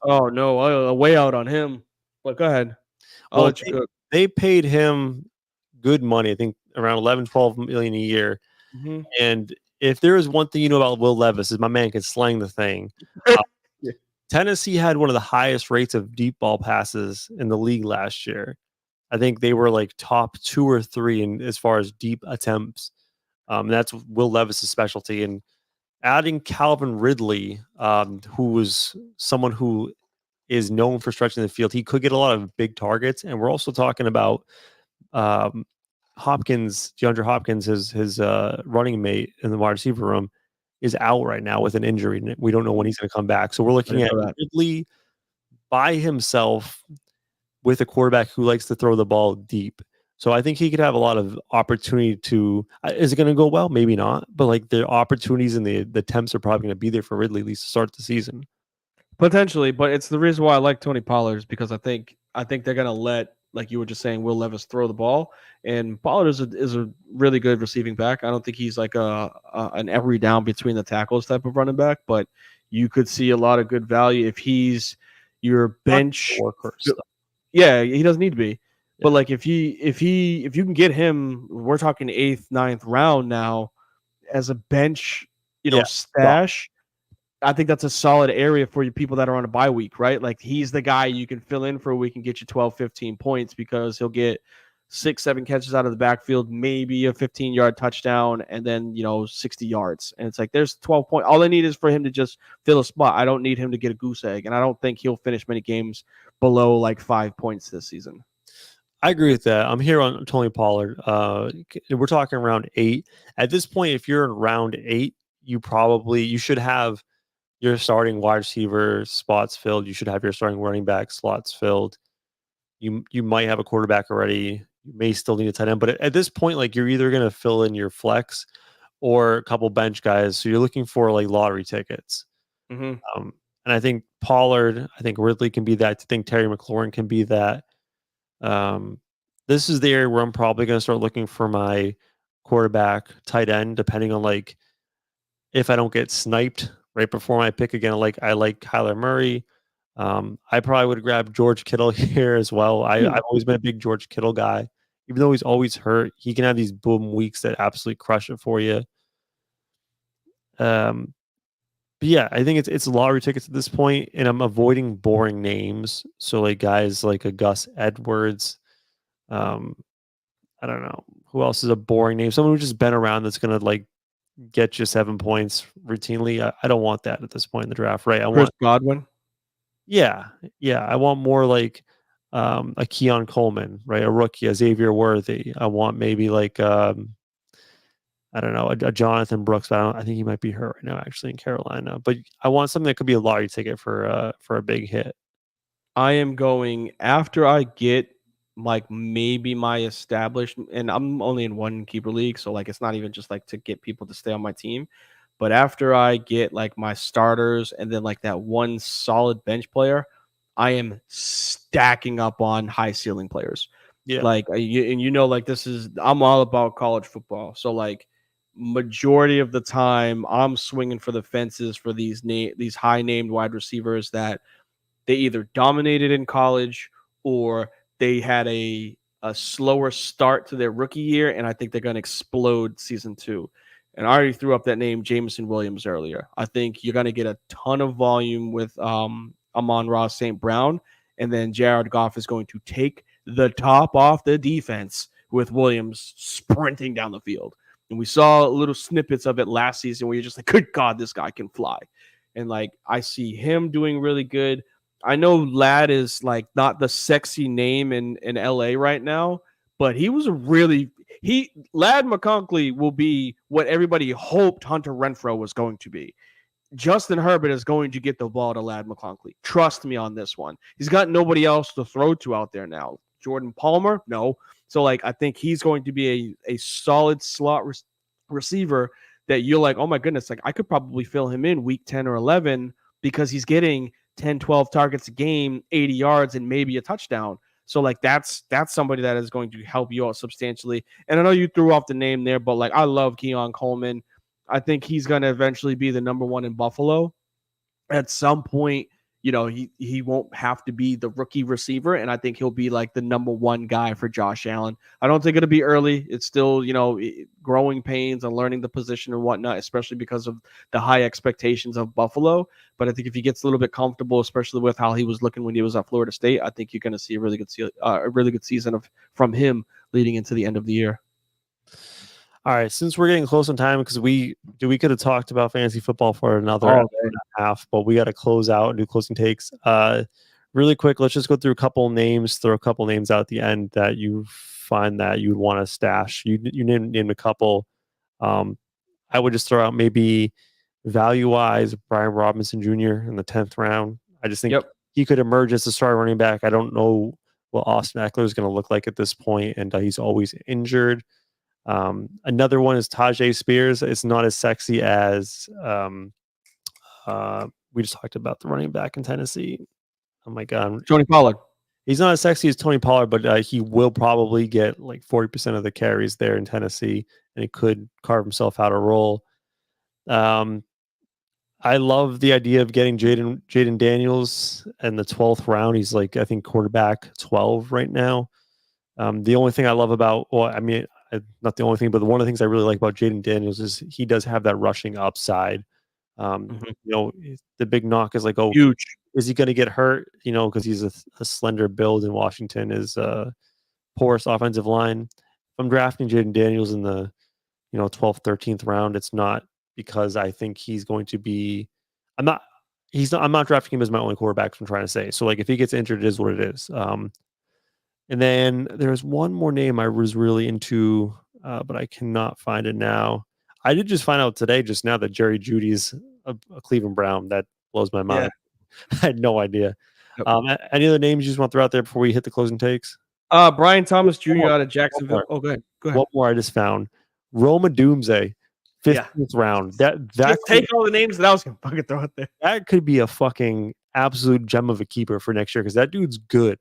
Oh, no. Way out on him. But go ahead. I'll let you cook. They paid him good money, I think around 11, 12 million a year. Mm-hmm. And if there is one thing you know about Will Levis, is my man can slang the thing. Yeah. Tennessee had one of the highest rates of deep ball passes in the league last year. I think they were like top 2 or 3 in as far as deep attempts. That's Will Levis' specialty. And adding Calvin Ridley, who was someone who is known for stretching the field, he could get a lot of big targets. And we're also talking about Hopkins, DeAndre Hopkins, his running mate in the wide receiver room, is out right now with an injury. We don't know when he's going to come back. So we're looking at Ridley by himself with a quarterback who likes to throw the ball deep. So I think he could have a lot of opportunity to. Is it going to go well? Maybe not. But like the opportunities and the attempts are probably going to be there for Ridley at least to start the season. Potentially, but it's the reason why I like Tony Pollard is because I think they're going to let, like you were just saying, Will Levis throw the ball, and Pollard is a really good receiving back. I don't think he's like an every down between the tackles type of running back, but you could see a lot of good value if he's your bench workhorse. Yeah, he doesn't need to be. But like if you can get him, we're talking 8th, 9th round now as a bench, stash. I think that's a solid area for you people that are on a bye week, right? Like he's the guy you can fill in for a week and get you 12, 15 points because he'll get 6, 7 catches out of the backfield, maybe a 15-yard touchdown, and then 60 yards. And it's like there's 12 points. All I need is for him to just fill a spot. I don't need him to get a goose egg, and I don't think he'll finish many games below like 5 points this season. I agree with that. I'm here on Tony Pollard. We're talking round 8. At this point, if you're in round 8, you should have your starting wide receiver spots filled. You should have your starting running back slots filled. You might have a quarterback already. You may still need a tight end, but at this point, like you're either going to fill in your flex or a couple bench guys. So you're looking for like lottery tickets. Mm-hmm. And I think Pollard, I think Ridley can be that. I think Terry McLaurin can be that. This is the area where I'm probably going to start looking for my quarterback, tight end, depending on like if I don't get sniped right before my pick again. I like Kyler Murray. I probably would grab George Kittle here as well. I've always been a big George Kittle guy. Even though he's always hurt, he can have these boom weeks that absolutely crush it for you. But yeah, I think it's lottery tickets at this point, and I'm avoiding boring names. So like guys like a Gus Edwards. I don't know who else is a boring name. Someone who's just been around that's gonna like get you 7 points routinely. I don't want that at this point in the draft, right? I want Godwin. Yeah. I want more like a Keon Coleman, right? A rookie, a Xavier Worthy. I want maybe like I don't know, a Jonathan Brooks. But I think he might be hurt right now, actually, in Carolina. But I want something that could be a lottery ticket for a big hit. I am going after I get like maybe my established, and I'm only in one keeper league, so like it's not even just like to get people to stay on my team. But after I get like my starters and then like that one solid bench player, I am stacking up on high ceiling players. Yeah. Like, like I'm all about college football. So like majority of the time I'm swinging for the fences for these high named wide receivers that they either dominated in college or they had a slower start to their rookie year. And I think they're going to explode season 2. And I already threw up that name, Jameson Williams, earlier. I think you're going to get a ton of volume with Amon-Ra St. Brown. And then Jared Goff is going to take the top off the defense with Williams sprinting down the field. And we saw little snippets of it last season where you're just like, good God, this guy can fly. And like, I see him doing really good. I know Ladd is like not the sexy name in LA right now, but he was Ladd McConkey will be what everybody hoped Hunter Renfrow was going to be. Justin Herbert is going to get the ball to Ladd McConkey. Trust me on this one. He's got nobody else to throw to out there now. Jordan Palmer, no. So like I think he's going to be a solid slot receiver that you're like, oh my goodness, like I could probably fill him in week 10 or 11 because he's getting 10, 12 targets a game, 80 yards, and maybe a touchdown. So like that's somebody that is going to help you out substantially. And I know you threw off the name there, but like I love Keon Coleman. I think he's going to eventually be the number 1 in Buffalo. At some point, he won't have to be the rookie receiver, and I think he'll be like the number 1 guy for Josh Allen. I don't think it'll be early. It's still, growing pains and learning the position and whatnot, especially because of the high expectations of Buffalo. But I think if he gets a little bit comfortable, especially with how he was looking when he was at Florida State, I think you're going to see a really good season from him leading into the end of the year. All right, since we're getting close on time, because we could have talked about fantasy football for another hour and a half, but we got to close out and do closing takes. Really quick, let's just go through a couple names, throw a couple names out at the end that you find that you'd want to stash. You named a couple. I would just throw out maybe value-wise Brian Robinson Jr. in the 10th round. I just think he could emerge as a starting running back. I don't know what Austin Eckler is going to look like at this point, and he's always injured. Another one is Tajay Spears. It's not as sexy as we just talked about the running back in Tennessee. Oh my God, Tony Pollard. He's not as sexy as Tony Pollard, but he will probably get like 40% of the carries there in Tennessee, and he could carve himself out a role. I love the idea of getting Jaden Daniels in the 12th round. He's like, I think, quarterback 12 right now. The only thing I love about, not the only thing, but one of the things I really like about Jaden Daniels is he does have that rushing upside. The big knock is like, huge. Is he going to get hurt? Because he's a slender build in Washington, is a porous offensive line. If I'm drafting Jaden Daniels in the 12th, 13th round, it's not because I think he's going to be. I'm not drafting him as my only quarterback. I'm trying to say. So like, if he gets injured, it is what it is. And then there's one more name I was really into, but I cannot find it now. I did just find out today, just now, that Jerry Jeudy's a Cleveland Brown. That blows my mind. Yeah. I had no idea. Yep. Any other names you just want to throw out there before we hit the closing takes? Brian Thomas Jr. out of Jacksonville. Oh, go ahead. One more I just found. Roma Doomsday, 15th round. That take all the names that I was going to fucking throw out there. That could be a fucking absolute gem of a keeper for next year because that dude's good.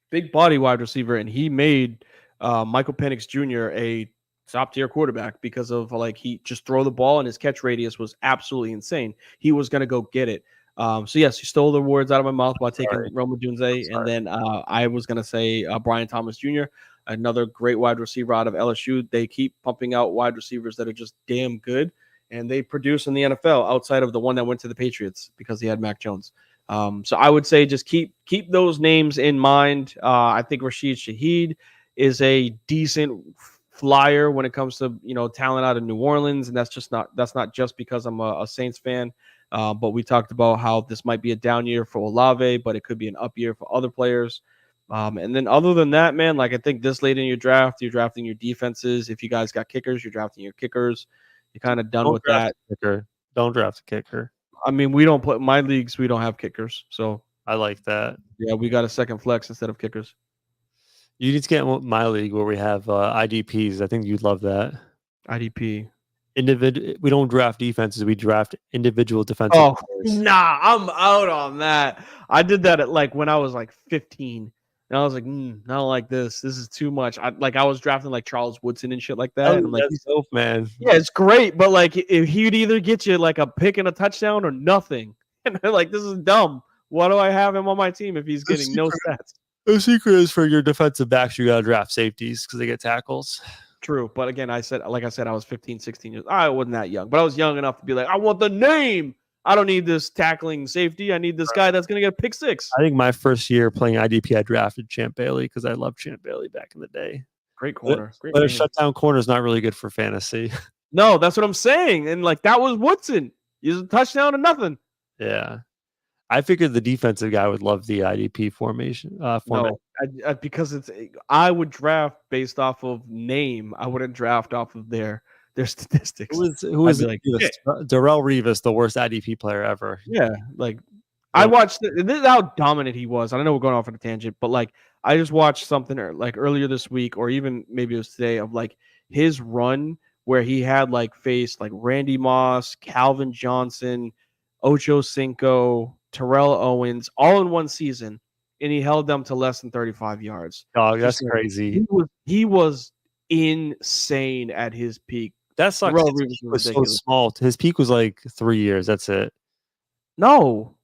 Big body wide receiver, and he made Michael Penix Jr. a top tier quarterback because of he just throw the ball and his catch radius was absolutely insane. He was going to go get it. So yes, you stole the words out of my mouth by taking Roma Doomsday, and then I was going to say Brian Thomas Jr., another great wide receiver out of LSU. They keep pumping out wide receivers that are just damn good, and they produce in the NFL outside of the one that went to the Patriots because he had Mac Jones. So I would say just keep those names in mind. I think Rashid Shaheed is a decent flyer when it comes to talent out of New Orleans, and that's not just because I'm a Saints fan. But we talked about how this might be a down year for Olave, but it could be an up year for other players. And then other than that, man, I think this late in your draft, you're drafting your defenses. If you guys got kickers, you're drafting your kickers. You're kind of done with that. Don't draft a kicker. I mean, we don't play my leagues. We don't have kickers, so I like that. Yeah, we got a second flex instead of kickers. You need to get my league where we have IDPs. I think you'd love that. IDP. We don't draft defenses. We draft individual defensive players. Nah, I'm out on that. I did that at when I was 15. And I was like, I don't like this. This is too much. I was drafting Charles Woodson and shit like that. And I'm like, that's dope, man. Yeah, it's great. But if he'd either get you a pick and a touchdown or nothing. And this is dumb. Why do I have him on my team if he's getting no stats? The secret is for your defensive backs, you got to draft safeties because they get tackles. True. But again, I was 15, 16 years. I wasn't that young, but I was young enough to be I want the name. I don't need this tackling safety. I need this guy that's going to get a pick six. I think my first year playing IDP, I drafted Champ Bailey because I loved Champ Bailey back in the day. Great corner. But a shutdown corner is not really good for fantasy. No, that's what I'm saying. And that was Woodson. He's a touchdown and nothing. Yeah. I figured the defensive guy would love the IDP formation. No, because I would draft based off of name. I wouldn't draft off of their statistics. Who is Darrelle Revis, the worst IDP player ever? Yeah, I watched. This is how dominant he was. I don't know we're going off on a tangent, but I just watched something earlier this week, or even maybe it was today, of his run where he had faced Randy Moss, Calvin Johnson, Ocho Cinco, Terrell Owens, all in one season, and he held them to less than 35 yards. Oh, that's crazy. He was insane at his peak. That sucks. He was so small. His peak was 3 years. That's it. No,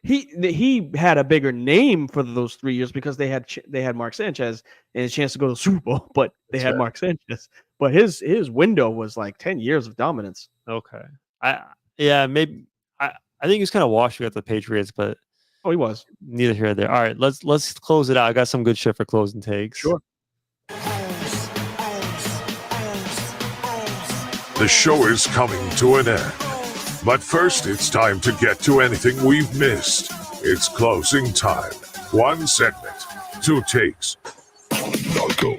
he had a bigger name for those 3 years because they had Mark Sanchez and a chance to go to the Super Bowl, but they had Mark Sanchez. But his window was 10 years of dominance. Okay. I think he was kind of washed at the Patriots, but he was. Neither here nor there. All right, let's close it out. I got some good shit for closing takes. Sure. The show is coming to an end. But first, it's time to get to anything we've missed. It's closing time. 1 segment, 2 takes. Now go.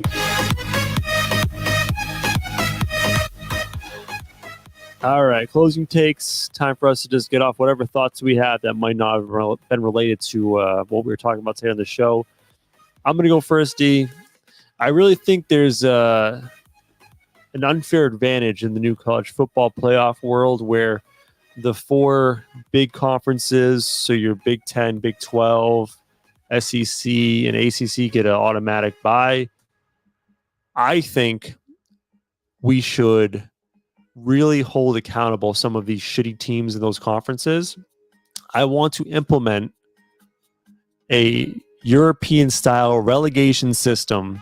All right, closing takes. Time for us to just get off whatever thoughts we have that might not have been related to what we were talking about today on the show. I'm going to go first, D. I really think there's an unfair advantage in the new college football playoff world where the 4 big conferences, so your Big 10, Big 12, SEC, and ACC get an automatic bye. I think we should really hold accountable some of these shitty teams in those conferences. I want to implement a European-style relegation system.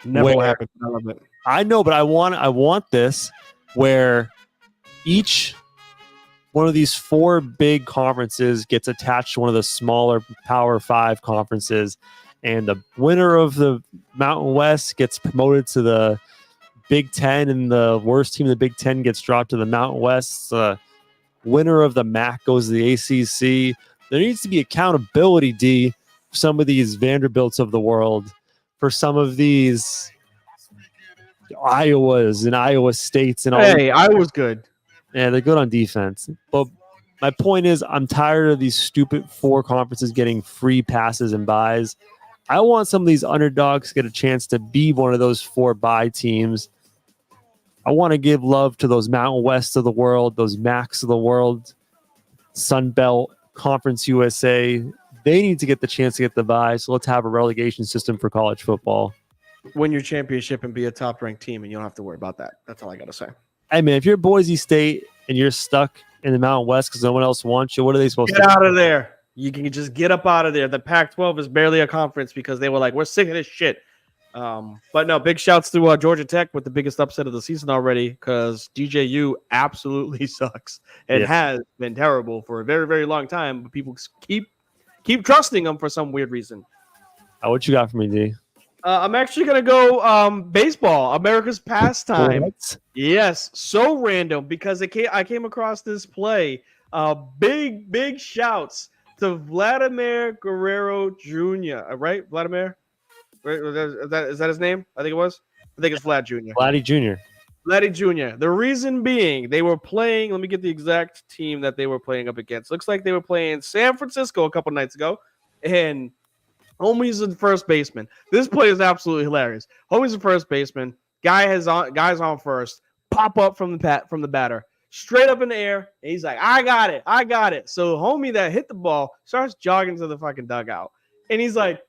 Never will happen. I love it. I know, but I want this where each one of these 4 big conferences gets attached to one of the smaller Power 5 conferences, and the winner of the Mountain West gets promoted to the Big 10, and the worst team in the Big 10 gets dropped to the Mountain West. The winner of the MAC goes to the ACC. There needs to be accountability, D, for some of these Vanderbilts of the world, for some of these Iowas and Iowa States and all. Hey, Iowa's good. Yeah, they're good on defense. But my point is, I'm tired of these stupid 4 conferences getting free passes and buys. I want some of these underdogs to get a chance to be one of those 4 bye teams. I want to give love to those Mountain West of the world, those MACs of the world, Sun Belt, Conference USA. They need to get the chance to get the bye. So let's have a relegation system for college football. Win your championship and be a top-ranked team, and you don't have to worry about that. That's all I got to say. Hey, man, if you're Boise State and you're stuck in the Mountain West because no one else wants you, what are they supposed to do? Get out of there. You can just get up out of there. The Pac-12 is barely a conference because they were like, we're sick of this shit. But no, big shouts to Georgia Tech with the biggest upset of the season already because DJU absolutely sucks. It has been terrible for a very, very long time, but people keep trusting them for some weird reason. What you got for me, D? I'm actually going to go baseball, America's pastime. What? Yes, so random because I came across this play. Big shouts to Vladimir Guerrero Jr., right? Vladimir? Is that his name? I think it was. I think it's Vlad Jr. Vladdy Jr. Vladdy Jr. The reason being they were playing, let me get the exact team that they were playing up against. Looks like they were playing San Francisco a couple nights ago, and Homie's the first baseman. This play is absolutely hilarious. Homie's the first baseman. Guys on first. Pop up from the batter. Straight up in the air. And he's like, I got it. So homie that hit the ball starts jogging to the fucking dugout. And he's like,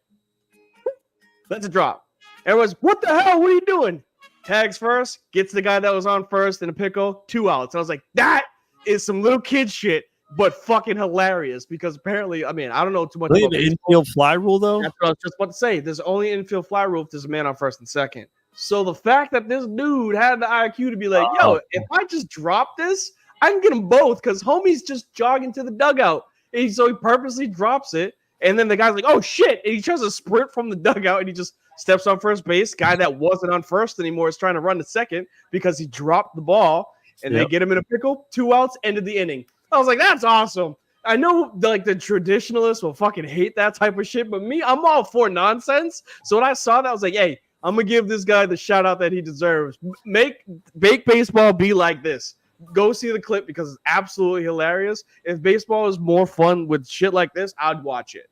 let's drop. Everyone's, what the hell? What are you doing? Tags first. Gets the guy that was on first in a pickle. 2 outs. And I was like, that is some little kid shit. But fucking hilarious because apparently, I mean, I don't know too much about the infield fly rule, though? That's what I was just about to say. There's only infield fly rule if there's a man on first and second. So the fact that this dude had the IQ to be like, yo, if I just drop this, I can get them both because homie's just jogging to the dugout. And so he purposely drops it. And then the guy's like, oh, shit. And he tries to sprint from the dugout and he just steps on first base. Guy that wasn't on first anymore is trying to run to second because he dropped the ball. And they get him in a pickle. 2 outs, ended the inning. I was like, that's awesome. I know the traditionalists will fucking hate that type of shit, but me, I'm all for nonsense. So when I saw that, I was like, hey, I'm going to give this guy the shout out that he deserves. Make baseball be like this. Go see the clip because it's absolutely hilarious. If baseball is more fun with shit like this, I'd watch it.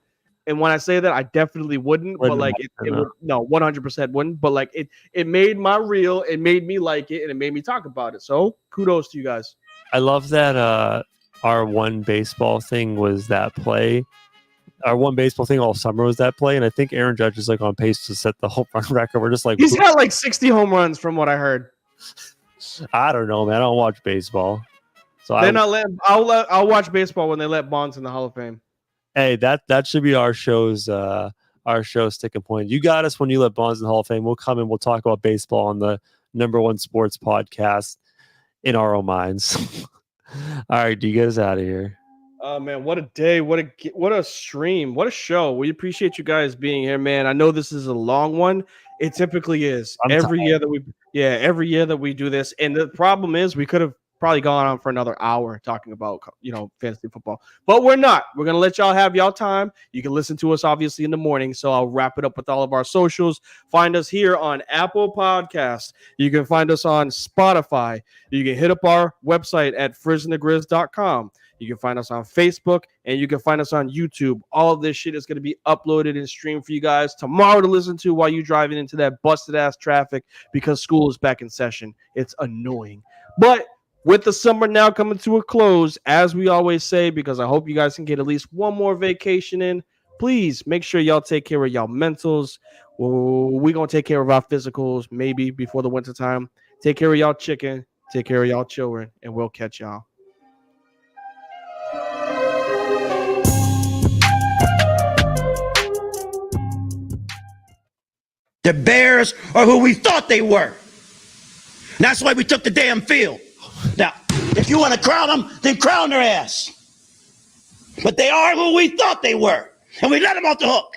And when I say that, I definitely wouldn't, but like it would, no, 100% wouldn't. But like it made my reel, it made me like it, and it made me talk about it. So kudos to you guys. I love that our one baseball thing was that play. Our one baseball thing all summer was that play, and I think Aaron Judge is like on pace to set the home run record. We're just like he's got like 60 home runs from what I heard. I don't know, man. I don't watch baseball, so I'll watch baseball when they let Bonds in the Hall of Fame. Hey, that should be our show's sticking point. You got us when you let Bonds in the Hall of Fame. We'll come and we'll talk about baseball on the #1 sports podcast in our own minds. All right, do you get us out of here? Oh man, what a day! What a stream! What a show! We appreciate you guys being here, man. I know this is a long one. It typically is. Every year that Yeah, every year that we do this. And the problem is we could have probably gone on for another hour talking about, fantasy football. But we're not. We're going to let y'all have y'all time. You can listen to us obviously in the morning. So I'll wrap it up with all of our socials. Find us here on Apple Podcasts. You can find us on Spotify. You can hit up our website at frizzandthegrizz.com. You can find us on Facebook, and you can find us on YouTube. All of this shit is going to be uploaded and streamed for you guys tomorrow to listen to while you're driving into that busted-ass traffic because school is back in session. It's annoying. But with the summer now coming to a close, as we always say, because I hope you guys can get at least one more vacation in, please make sure y'all take care of y'all mentals. We're going to take care of our physicals maybe before the winter time. Take care of y'all chicken. Take care of y'all children, and we'll catch y'all. The Bears are who we thought they were. And that's why we took the damn field. Now, if you want to crown them, then crown their ass. But they are who we thought they were. And we let them off the hook.